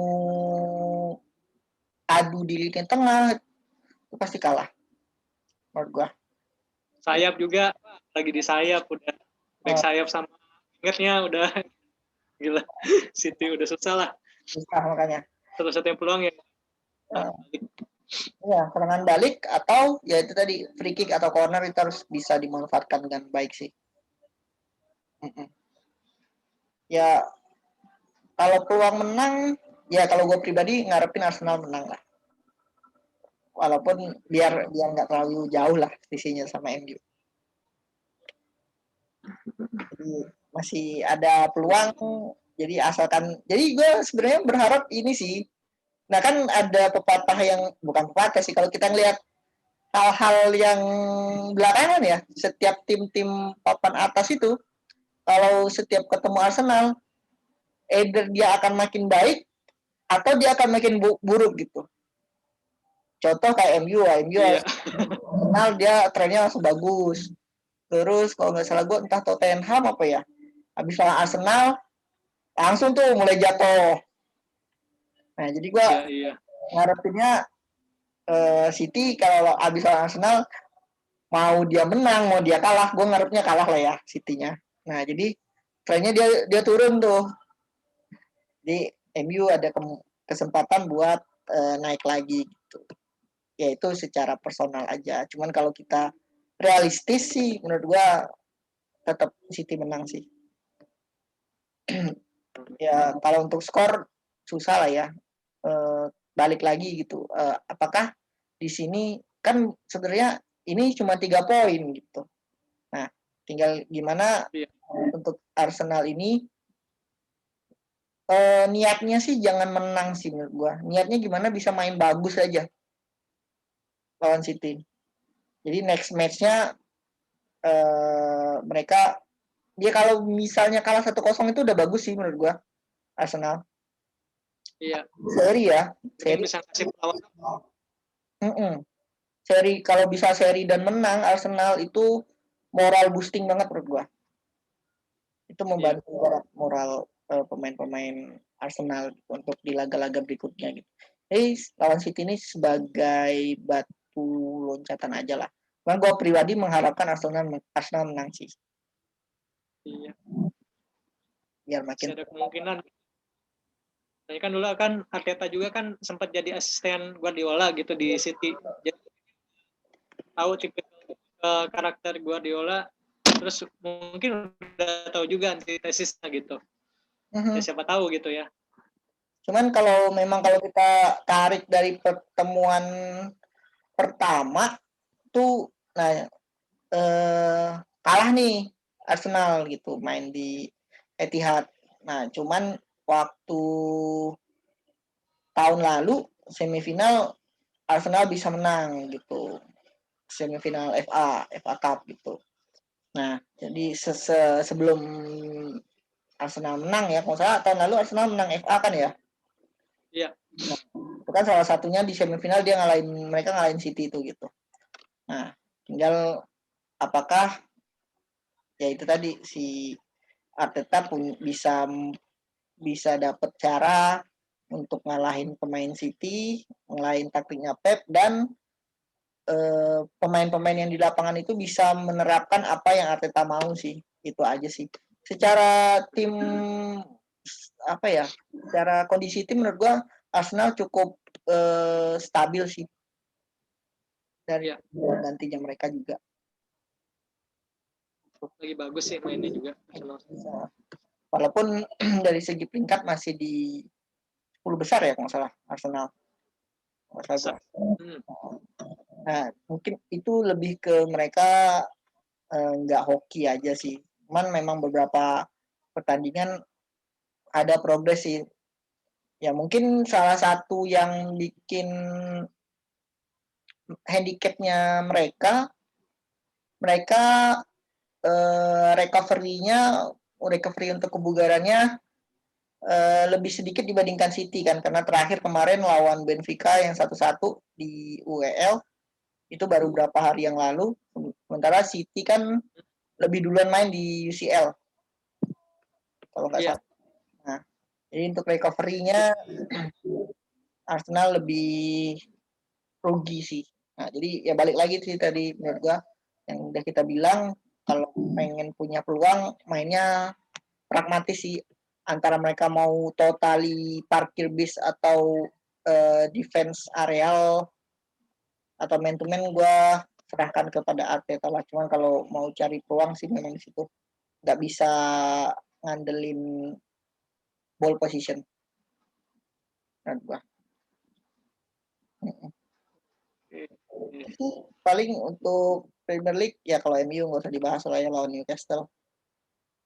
adu di lini tengah itu pasti kalah menurut gua. Sayap juga lagi di sayap udah back sayap sama ingetnya udah gila. City udah susah lah. Susah makanya. Satu-satunya peluang ya. Ya, serangan balik atau ya itu tadi free kick atau corner itu harus bisa dimanfaatkan dengan baik sih. Ya kalau peluang menang, ya kalau gue pribadi ngarepin Arsenal menang lah. Walaupun biar nggak terlalu jauh lah sisinya sama MU. Jadi masih ada peluang. Jadi asalkan, jadi gue sebenarnya berharap ini sih. Nah kan ada pepatah yang bukan pepatah sih kalau kita ngelihat hal-hal yang belakangan ya, setiap tim-tim papan atas itu kalau setiap ketemu Arsenal, either dia akan makin baik atau dia akan makin buruk gitu. Contoh kayak MU Iya. Arsenal dia trennya langsung bagus. Terus kalau nggak salah gue entah Tottenham apa ya, habis lawan Arsenal langsung tuh mulai jatuh. Nah jadi gue ngarepinnya City kalau habis lawan Arsenal mau dia menang mau dia kalah, gue ngarepnya kalah lah ya City-nya. Nah jadi trennya dia turun tuh. Jadi MU ada kesempatan buat naik lagi gitu. Ya itu secara personal aja. Cuman kalau kita realistis sih menurut gua tetap City menang sih. Ya kalau untuk skor susah lah ya. Balik lagi gitu. Apakah di sini kan sebenarnya ini cuma 3 poin gitu. Nah, tinggal gimana untuk Arsenal ini niatnya sih jangan menang sih menurut gua. Niatnya gimana bisa main bagus aja lawan City. Jadi next match-nya mereka dia kalau misalnya kalah 1-0 itu udah bagus sih menurut gua Arsenal. Iya. Seri ya. Seri bisa kasih Seri kalau bisa seri dan menang Arsenal itu moral boosting banget menurut gua. Itu membantu moral pemain-pemain Arsenal untuk di laga-laga berikutnya gitu. Jadi lawan City ini sebagai batu loncatan aja lah. Cuman gue pribadi mengharapkan Arsenal menang sih. Iya. Biar makin ada kemungkinan. Jadi kan dulu kan Arteta juga kan sempat jadi asisten Guardiola gitu di City. Jadi tahu tipe karakter Guardiola, terus mungkin udah tahu juga antitesisnya gitu. Ya siapa tahu gitu ya. Cuman kalau kita tarik dari pertemuan pertama tuh kalah nih Arsenal gitu main di Etihad. Nah, cuman waktu tahun lalu semifinal Arsenal bisa menang gitu, semifinal FA Cup gitu. Nah, jadi sebelum Arsenal menang ya, kalau salah tahun lalu Arsenal menang FA kan ya? Iya. Nah, itu kan salah satunya di semifinal mereka ngalahin City itu gitu. Nah, tinggal apakah ya itu tadi si Arteta bisa dapat cara untuk ngalahin pemain City, ngalahin taktiknya Pep, dan pemain-pemain yang di lapangan itu bisa menerapkan apa yang Arteta mau sih. Itu aja sih. Secara tim apa ya? Secara kondisi tim menurut gua Arsenal cukup stabil sih. Dari gantinya mereka juga. Lagi bagus sih mainnya juga Arsenal. Walaupun dari segi peringkat masih di 10 besar ya kalau nggak salah Arsenal. Nah, mungkin itu lebih ke mereka nggak hoki aja sih. Cuman memang beberapa pertandingan ada progres sih. Ya mungkin salah satu yang bikin handicapnya mereka recovery untuk kebugarannya lebih sedikit dibandingkan City kan, karena terakhir kemarin lawan Benfica yang 1-1 di UEL itu baru berapa hari yang lalu, sementara City kan lebih duluan main di UCL kalau nggak salah. Nah, jadi untuk recovery-nya Arsenal lebih rugi sih. Nah, jadi ya balik lagi sih tadi menurut gua yang udah kita bilang, kalau pengen punya peluang mainnya pragmatis sih, antara mereka mau totally parkir bis atau defense areal atau man to man, gue serahkan kepada Arteta lah. Cuman kalau mau cari peluang sih memang di situ nggak bisa ngandelin ball position menurut gue. Itu paling untuk Premier League ya. Kalau MU nggak usah dibahas lah ya, lawan Newcastle.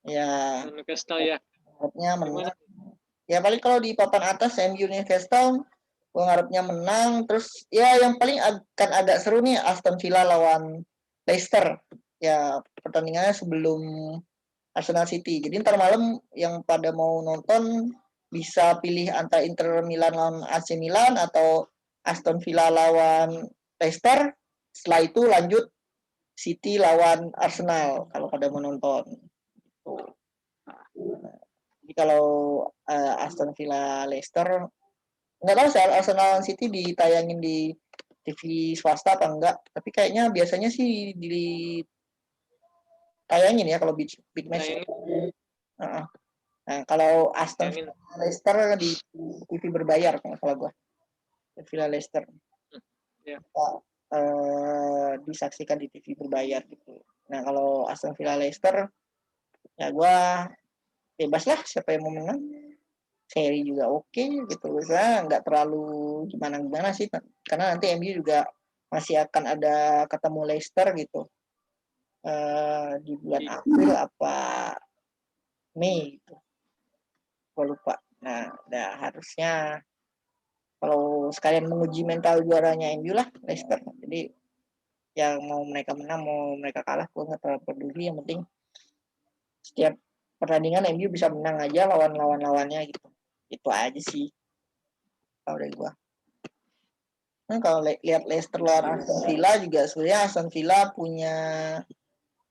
Ya. Newcastle ya. Harapnya menang. Ya paling kalau di papan atas MU Newcastle, gue ngarepnya menang. Terus ya yang paling akan agak seru nih Aston Villa lawan Leicester. Ya pertandingannya sebelum Arsenal City. Jadi ntar malam yang pada mau nonton bisa pilih antara Inter Milan lawan AC Milan atau Aston Villa lawan Leicester. Setelah itu lanjut City lawan Arsenal kalau pada mau nonton. Jadi kalau Aston Villa Leicester, nggak tahu sih Arsenal City ditayangin di TV swasta apa enggak, tapi kayaknya biasanya sih ditayangin ya kalau big match. Nah, kalau Aston Villa Leicester di TV berbayar kalau salah gue. Villa Leicester. Disaksikan di TV berbayar gitu. Nah, kalau Aston Villa Leicester ya gue bebas lah siapa yang mau menang. Seri juga oke gitu. Saya nggak terlalu gimana sih, karena nanti MU juga masih akan ada ketemu Leicester gitu di bulan April apa Mei gitu. Gue lupa. Nah, harusnya kalau sekalian menguji mental juaranya MU lah Leicester. Jadi yang mau mereka menang mau mereka kalah gue nggak terlalu peduli, yang penting setiap pertandingan MU bisa menang aja lawan lawannya gitu. Itu aja sih kalau dari gue. Nah, kalau lihat Leicester lawan Aston Villa juga sebenarnya Aston Villa punya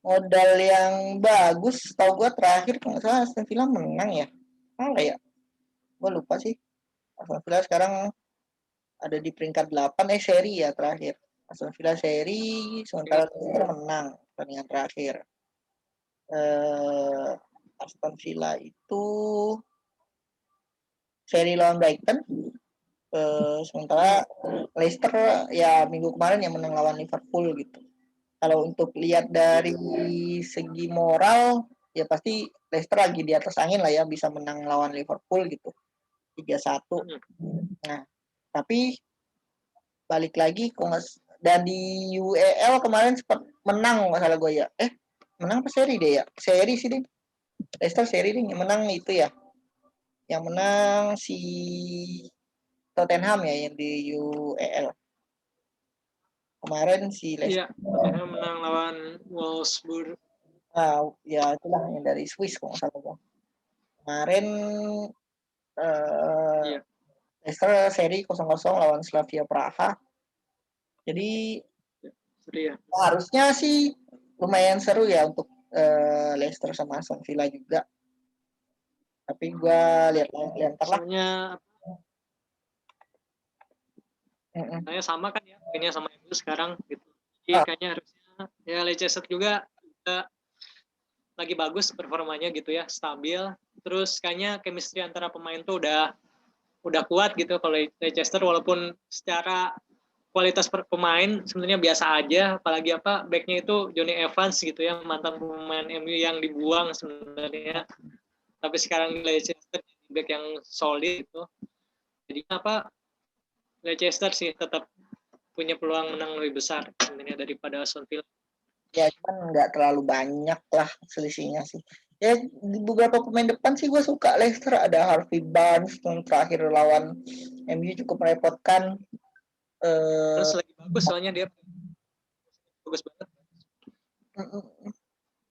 modal yang bagus. Tahu gue terakhir kalau nggak salah Aston Villa menang ya. Apa ya? Gue lupa sih. Aston Villa sekarang ada di peringkat 8 seri ya terakhir. Aston Villa seri, sementara Leicester menang pertandingan terakhir. Aston Villa itu seri lawan Brighton. Sementara Leicester ya minggu kemarin yang menang lawan Liverpool gitu. Kalau untuk lihat dari segi moral ya pasti Leicester lagi di atas angin lah ya, bisa menang lawan Liverpool gitu 3-1. Nah tapi balik lagi dan di UEL kemarin sempat menang masalah gue ya, menang apa seri deh ya, seri sih deh Leicester seri deh, yang menang itu ya, yang menang si Tottenham ya yang di UEL. Kemarin si Iya, Leicester Tottenham menang lawan Wolfsburg. ya itulah yang dari Swiss kalau nggak salah gua. Kemarin Iya, Leicester seri 0-0 lawan Slavia Praha. Jadi seru ya. harusnya sih lumayan seru ya untuk Leicester sama Aston Villa juga. Tapi gua lihat ntar lah. Soalnya Mm-mm. saya sama kan ya, poinnya sama MU sekarang gitu. Jadi Ah, kayaknya harusnya ya Leicester juga lagi bagus performanya gitu ya, stabil. Terus kayaknya chemistry antara pemain tuh udah kuat gitu kalau Leicester, walaupun secara kualitas pemain sebenarnya biasa aja, apalagi backnya itu Johnny Evans gitu ya, mantan pemain MU yang dibuang sebenarnya, tapi sekarang Leicester back yang solid gitu. Jadi Leicester sih tetap punya peluang menang lebih besar sebenarnya daripada Aston Villa. ya cuman nggak terlalu banyak lah selisihnya sih. Ya di beberapa pemain depan sih gue suka Leicester, ada Harvey Barnes yang terakhir lawan MU cukup merepotkan. Terus Eh, lagi bagus soalnya dia bagus banget,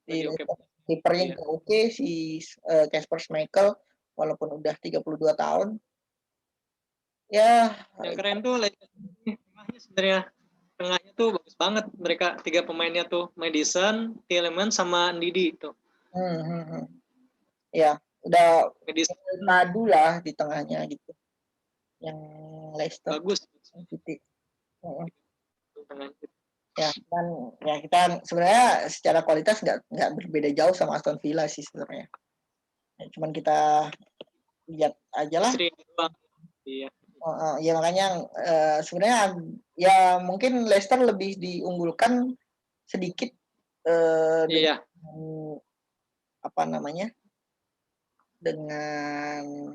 di lagi oke banget. kipernya Iya. juga oke si Casper Schmeichel walaupun udah 32 tahun. Ya, Yang keren tuh tengahnya sebenarnya, tengahnya tuh bagus banget mereka, 3 pemainnya tuh Madison, Tielemans sama Ndidi tuh. hmm, hmm, hmm. Ya udah Madison padu lah di tengahnya gitu. Yang Leicester bagus City. Hmm. tengahnya. Ya dan ya kita sebenarnya secara kualitas nggak berbeda jauh sama Aston Villa sih sebenarnya. Ya, cuman kita lihat aja lah. Istri doang. Iya. Ya makanya sebenarnya ya mungkin Leicester lebih diunggulkan sedikit dengan Iya. apa namanya dengan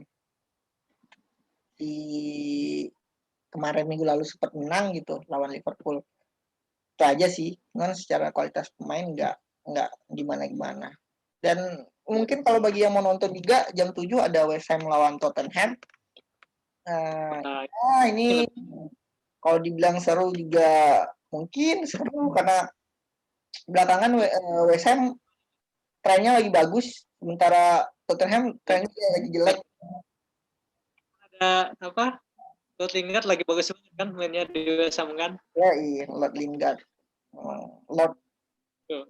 di kemarin minggu lalu sempat menang gitu lawan Liverpool. Itu aja sih, cuman secara kualitas pemain nggak gimana-gimana. Dan mungkin kalau bagi yang mau nonton juga jam 7 ada West Ham lawan Tottenham. Nah, Ini kalau dibilang seru juga mungkin seru karena belakangan West Ham trennya lagi bagus, sementara Tottenham trennya lagi jelek. ada Lingard lagi bagus banget kan mainnya di West Ham kan. Ya iya, Lord Lingard. Lord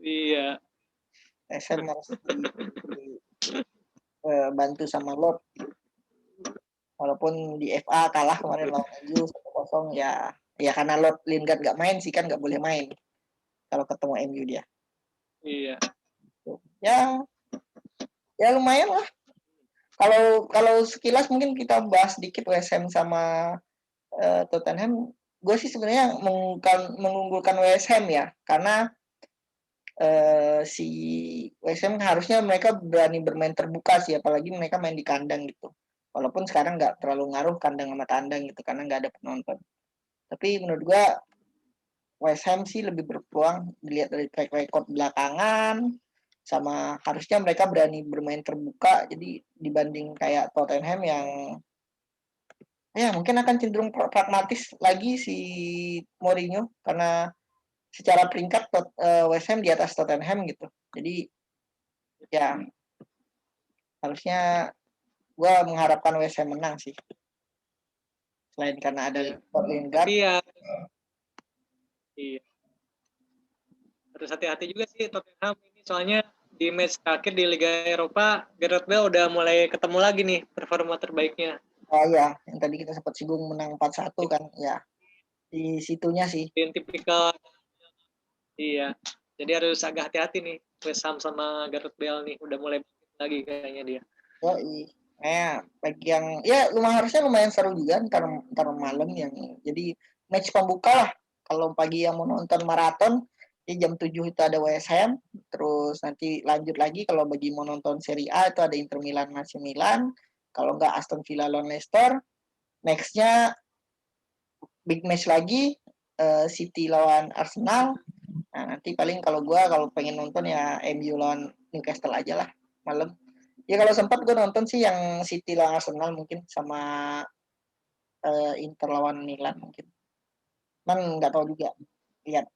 Iya. SM harus dibantu sama Lord. Walaupun di FA kalah kemarin lawan MU 1-0 ya karena Lord Lingard nggak main sih kan nggak boleh main kalau ketemu MU dia. Iya. Ya ya lumayan lah. Kalau sekilas mungkin kita bahas sedikit West Ham sama Tottenham. Gue sih sebenarnya mengunggulkan West Ham ya karena si West Ham harusnya mereka berani bermain terbuka sih, apalagi mereka main di kandang gitu. Walaupun sekarang nggak terlalu ngaruh kandang sama tandang gitu karena nggak ada penonton. Tapi menurut gua West Ham sih lebih berpeluang dilihat dari track record belakangan sama harusnya mereka berani bermain terbuka jadi dibanding kayak Tottenham yang ya mungkin akan cenderung pragmatis lagi si Mourinho karena secara peringkat West Ham di atas Tottenham gitu. Jadi ya harusnya gue mengharapkan West Ham menang sih. Selain karena ada Iya. Lingard. Tapi ya iya. Harus hati-hati juga sih Tottenham ini, soalnya di match terakhir di Liga Eropa Gareth Bale udah mulai ketemu lagi nih performa terbaiknya. Oh ya, yang tadi kita sempat singgung menang 4-1 kan. Ya, di situnya sih. Di tipikal iya. Jadi harus agak hati-hati nih West Ham sama Gareth Bale nih, udah mulai lagi kayaknya dia. Oh iya. Bagi yang ya harusnya lumayan seru juga ntar malam yang jadi match pembuka lah. Kalau pagi yang mau nonton maraton di jam 7 itu ada West Ham, terus nanti lanjut lagi kalau bagi mau nonton Serie A itu ada Inter Milan AC Milan, kalau enggak Aston Villa lawan Leicester. Nextnya big match lagi City lawan Arsenal. Nah, nanti paling kalau pengen nonton ya MU lawan Newcastle aja lah malam. Ya kalau sempat gue nonton sih yang City lawan Arsenal mungkin sama Inter lawan Milan mungkin. Cuman nggak tahu juga. Lihat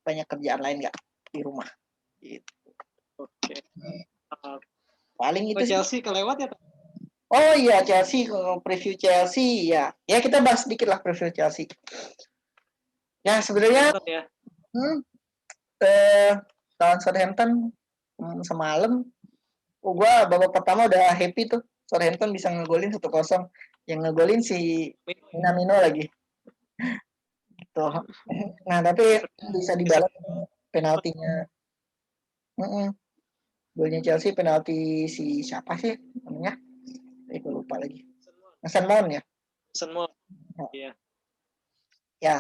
banyak kerjaan lain nggak di rumah. Gitu. Oke. Paling itu sih. Chelsea kelewat ya? Oh iya, Chelsea, preview Chelsea ya. Ya kita bahas sedikit lah preview Chelsea. Ya sebenarnya ya. Lawan Southampton semalam, gue babak pertama udah happy tuh. Southampton bisa ngegolin 1-0. Yang ngegolin si Minamino lagi. Gitu. Nah tapi bisa dibalas penaltinya. Golnya Chelsea penalti si siapa sih namanya? Gue lupa lagi. Mason Mount ya? Mason Mount. Iya. Ya.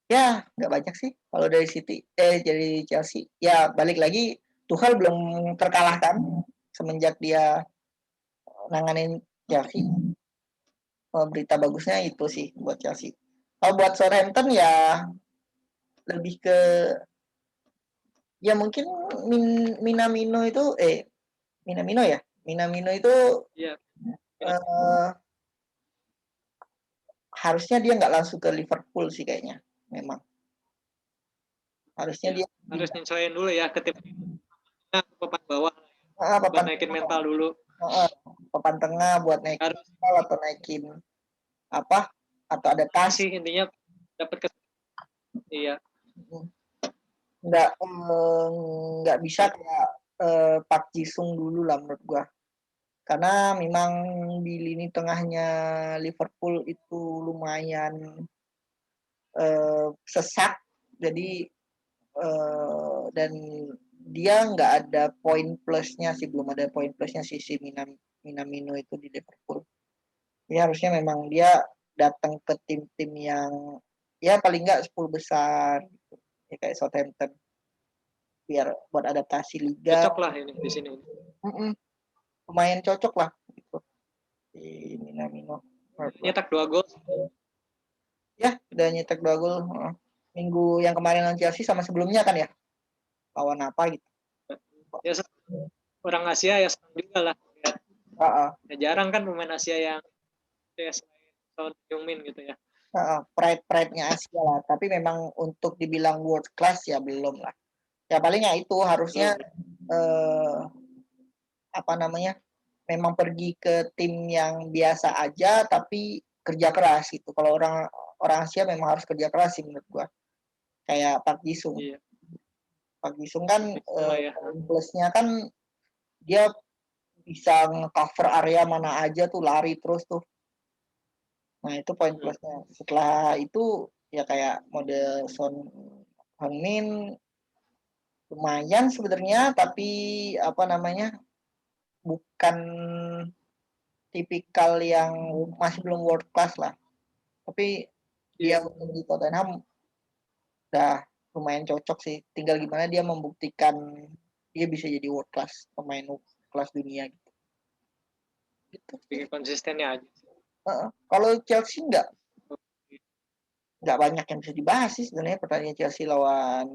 Ya, nggak banyak sih kalau dari City. Jadi Chelsea. Ya, balik lagi Tuchel belum terkalahkan semenjak dia nanganin Chelsea. Berita bagusnya itu sih buat Chelsea. Kalau buat Southampton ya lebih ke ya mungkin Minamino itu Minamino ya. Minamino itu harusnya dia nggak langsung ke Liverpool sih kayaknya. Memang harusnya dia harus nyesuaiin dulu ya ke tim papan bawah. Buat naikin mental dulu. Papan tengah buat naikin mental atau naikin apa atau adaptasi intinya dapat iya. Nggak bisa kayak Park Ji-sung dulu lah menurut gua, karena memang di lini tengahnya Liverpool itu lumayan sesak, jadi dan dia nggak ada poin plusnya sih, belum ada poin plusnya si Minamino itu di Liverpool. Ya harusnya memang dia datang ke tim-tim yang ya paling nggak 10 besar gitu. Ya kayak Southampton biar buat adaptasi liga. Cocok lah ini di sini. Lumayan cocok lah gitu. Si Minamino. Nyetak 2 gol. Ya, udah nyetak 2 gol. Minggu yang kemarin lawan Chelsea sama sebelumnya kan ya? Lawan apa gitu. Ya, orang Asia ya juga lah. Ya, jarang kan pemain Asia yang Son Heung-min gitu ya. Pride-nya Asia lah, tapi memang untuk dibilang world class ya belum lah. Ya palingnya itu harusnya apa namanya? Memang pergi ke tim yang biasa aja tapi kerja keras gitu. Kalau orang Asia memang harus kerja keras sih menurut gua. Kayak Park Ji-sung. Iya. Park Ji-sung kan plusnya kan dia bisa nge-cover area mana aja tuh, lari terus tuh. Nah, itu poin plusnya. Setelah itu ya kayak mode Son Heung-min lumayan sebenarnya, tapi apa namanya? Bukan tipikal yang masih belum world class lah. Tapi dia di Tottenham udah lumayan cocok sih. Tinggal gimana dia membuktikan dia bisa jadi world class, pemain kelas dunia gitu. Bikin konsistennya aja. Kalau Chelsea nggak banyak yang bisa dibahas sih sebenarnya pertandingan Chelsea lawan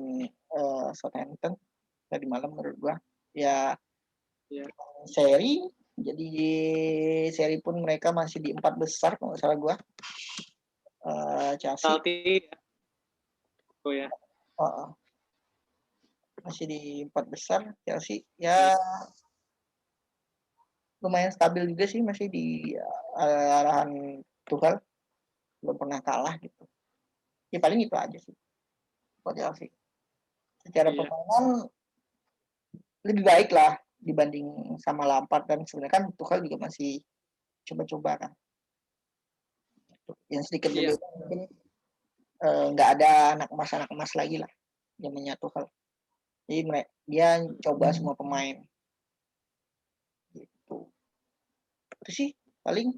Southampton tadi malam menurut gua. Ya seri, jadi seri pun mereka masih di 4 besar kalau nggak salah gua. Chelsea. Oh ya. Masih di 4 besar Chelsea. Ya lumayan stabil juga sih, masih di arahan Tuchel, belum pernah kalah gitu. Ya paling itu aja sih buat Chelsea. Secara permainan lebih baik lah dibanding sama Lampard, dan sebenarnya kan Tuchel juga masih coba-coba kan. Yang sedikit berbeda mungkin nggak ada anak emas lagi lah zamannya Tuchel. Jadi dia coba semua pemain. Gitu. Itu sih paling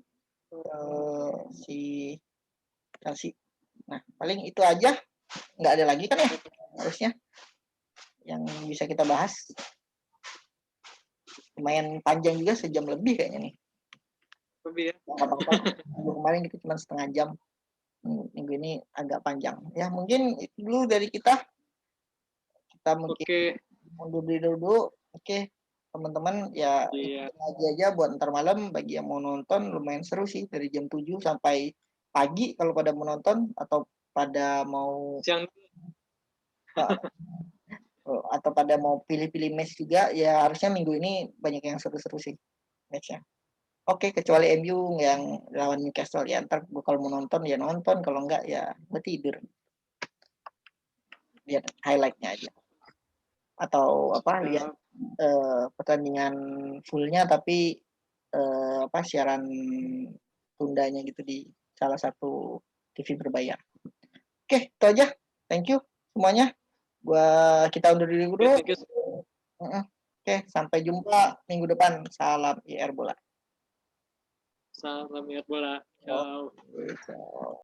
si Chelsea. Nah, paling itu aja. Nggak ada lagi kan ya harusnya yang bisa kita bahas. Lumayan panjang juga, sejam lebih kayaknya nih. Lebih ya. Minggu kemarin kita cuma setengah jam. Minggu ini agak panjang. Ya mungkin itu dulu dari kita. Kita mungkin mundur dulu. Oke. teman-teman ya Iya. ikutin aja buat ntar malam bagi yang mau nonton lumayan seru sih dari jam 7 sampai pagi kalau pada mau nonton atau pada mau Siang atau pada mau pilih-pilih match juga ya harusnya minggu ini banyak yang seru-seru sih matchnya. Oke, kecuali MU yang lawan Newcastle ya ntar gue kalau mau nonton ya nonton kalau enggak ya gue tidur lihat highlightnya aja atau apa lihat pertandingan fullnya tapi apa siaran tundanya gitu di salah satu TV berbayar. Oke, itu aja. Thank you semuanya. Kita undur diri dulu. thank you. Oke, sampai jumpa minggu depan. Salam IR Bola. Salam lihat bola. Ciao. Oke, ciao.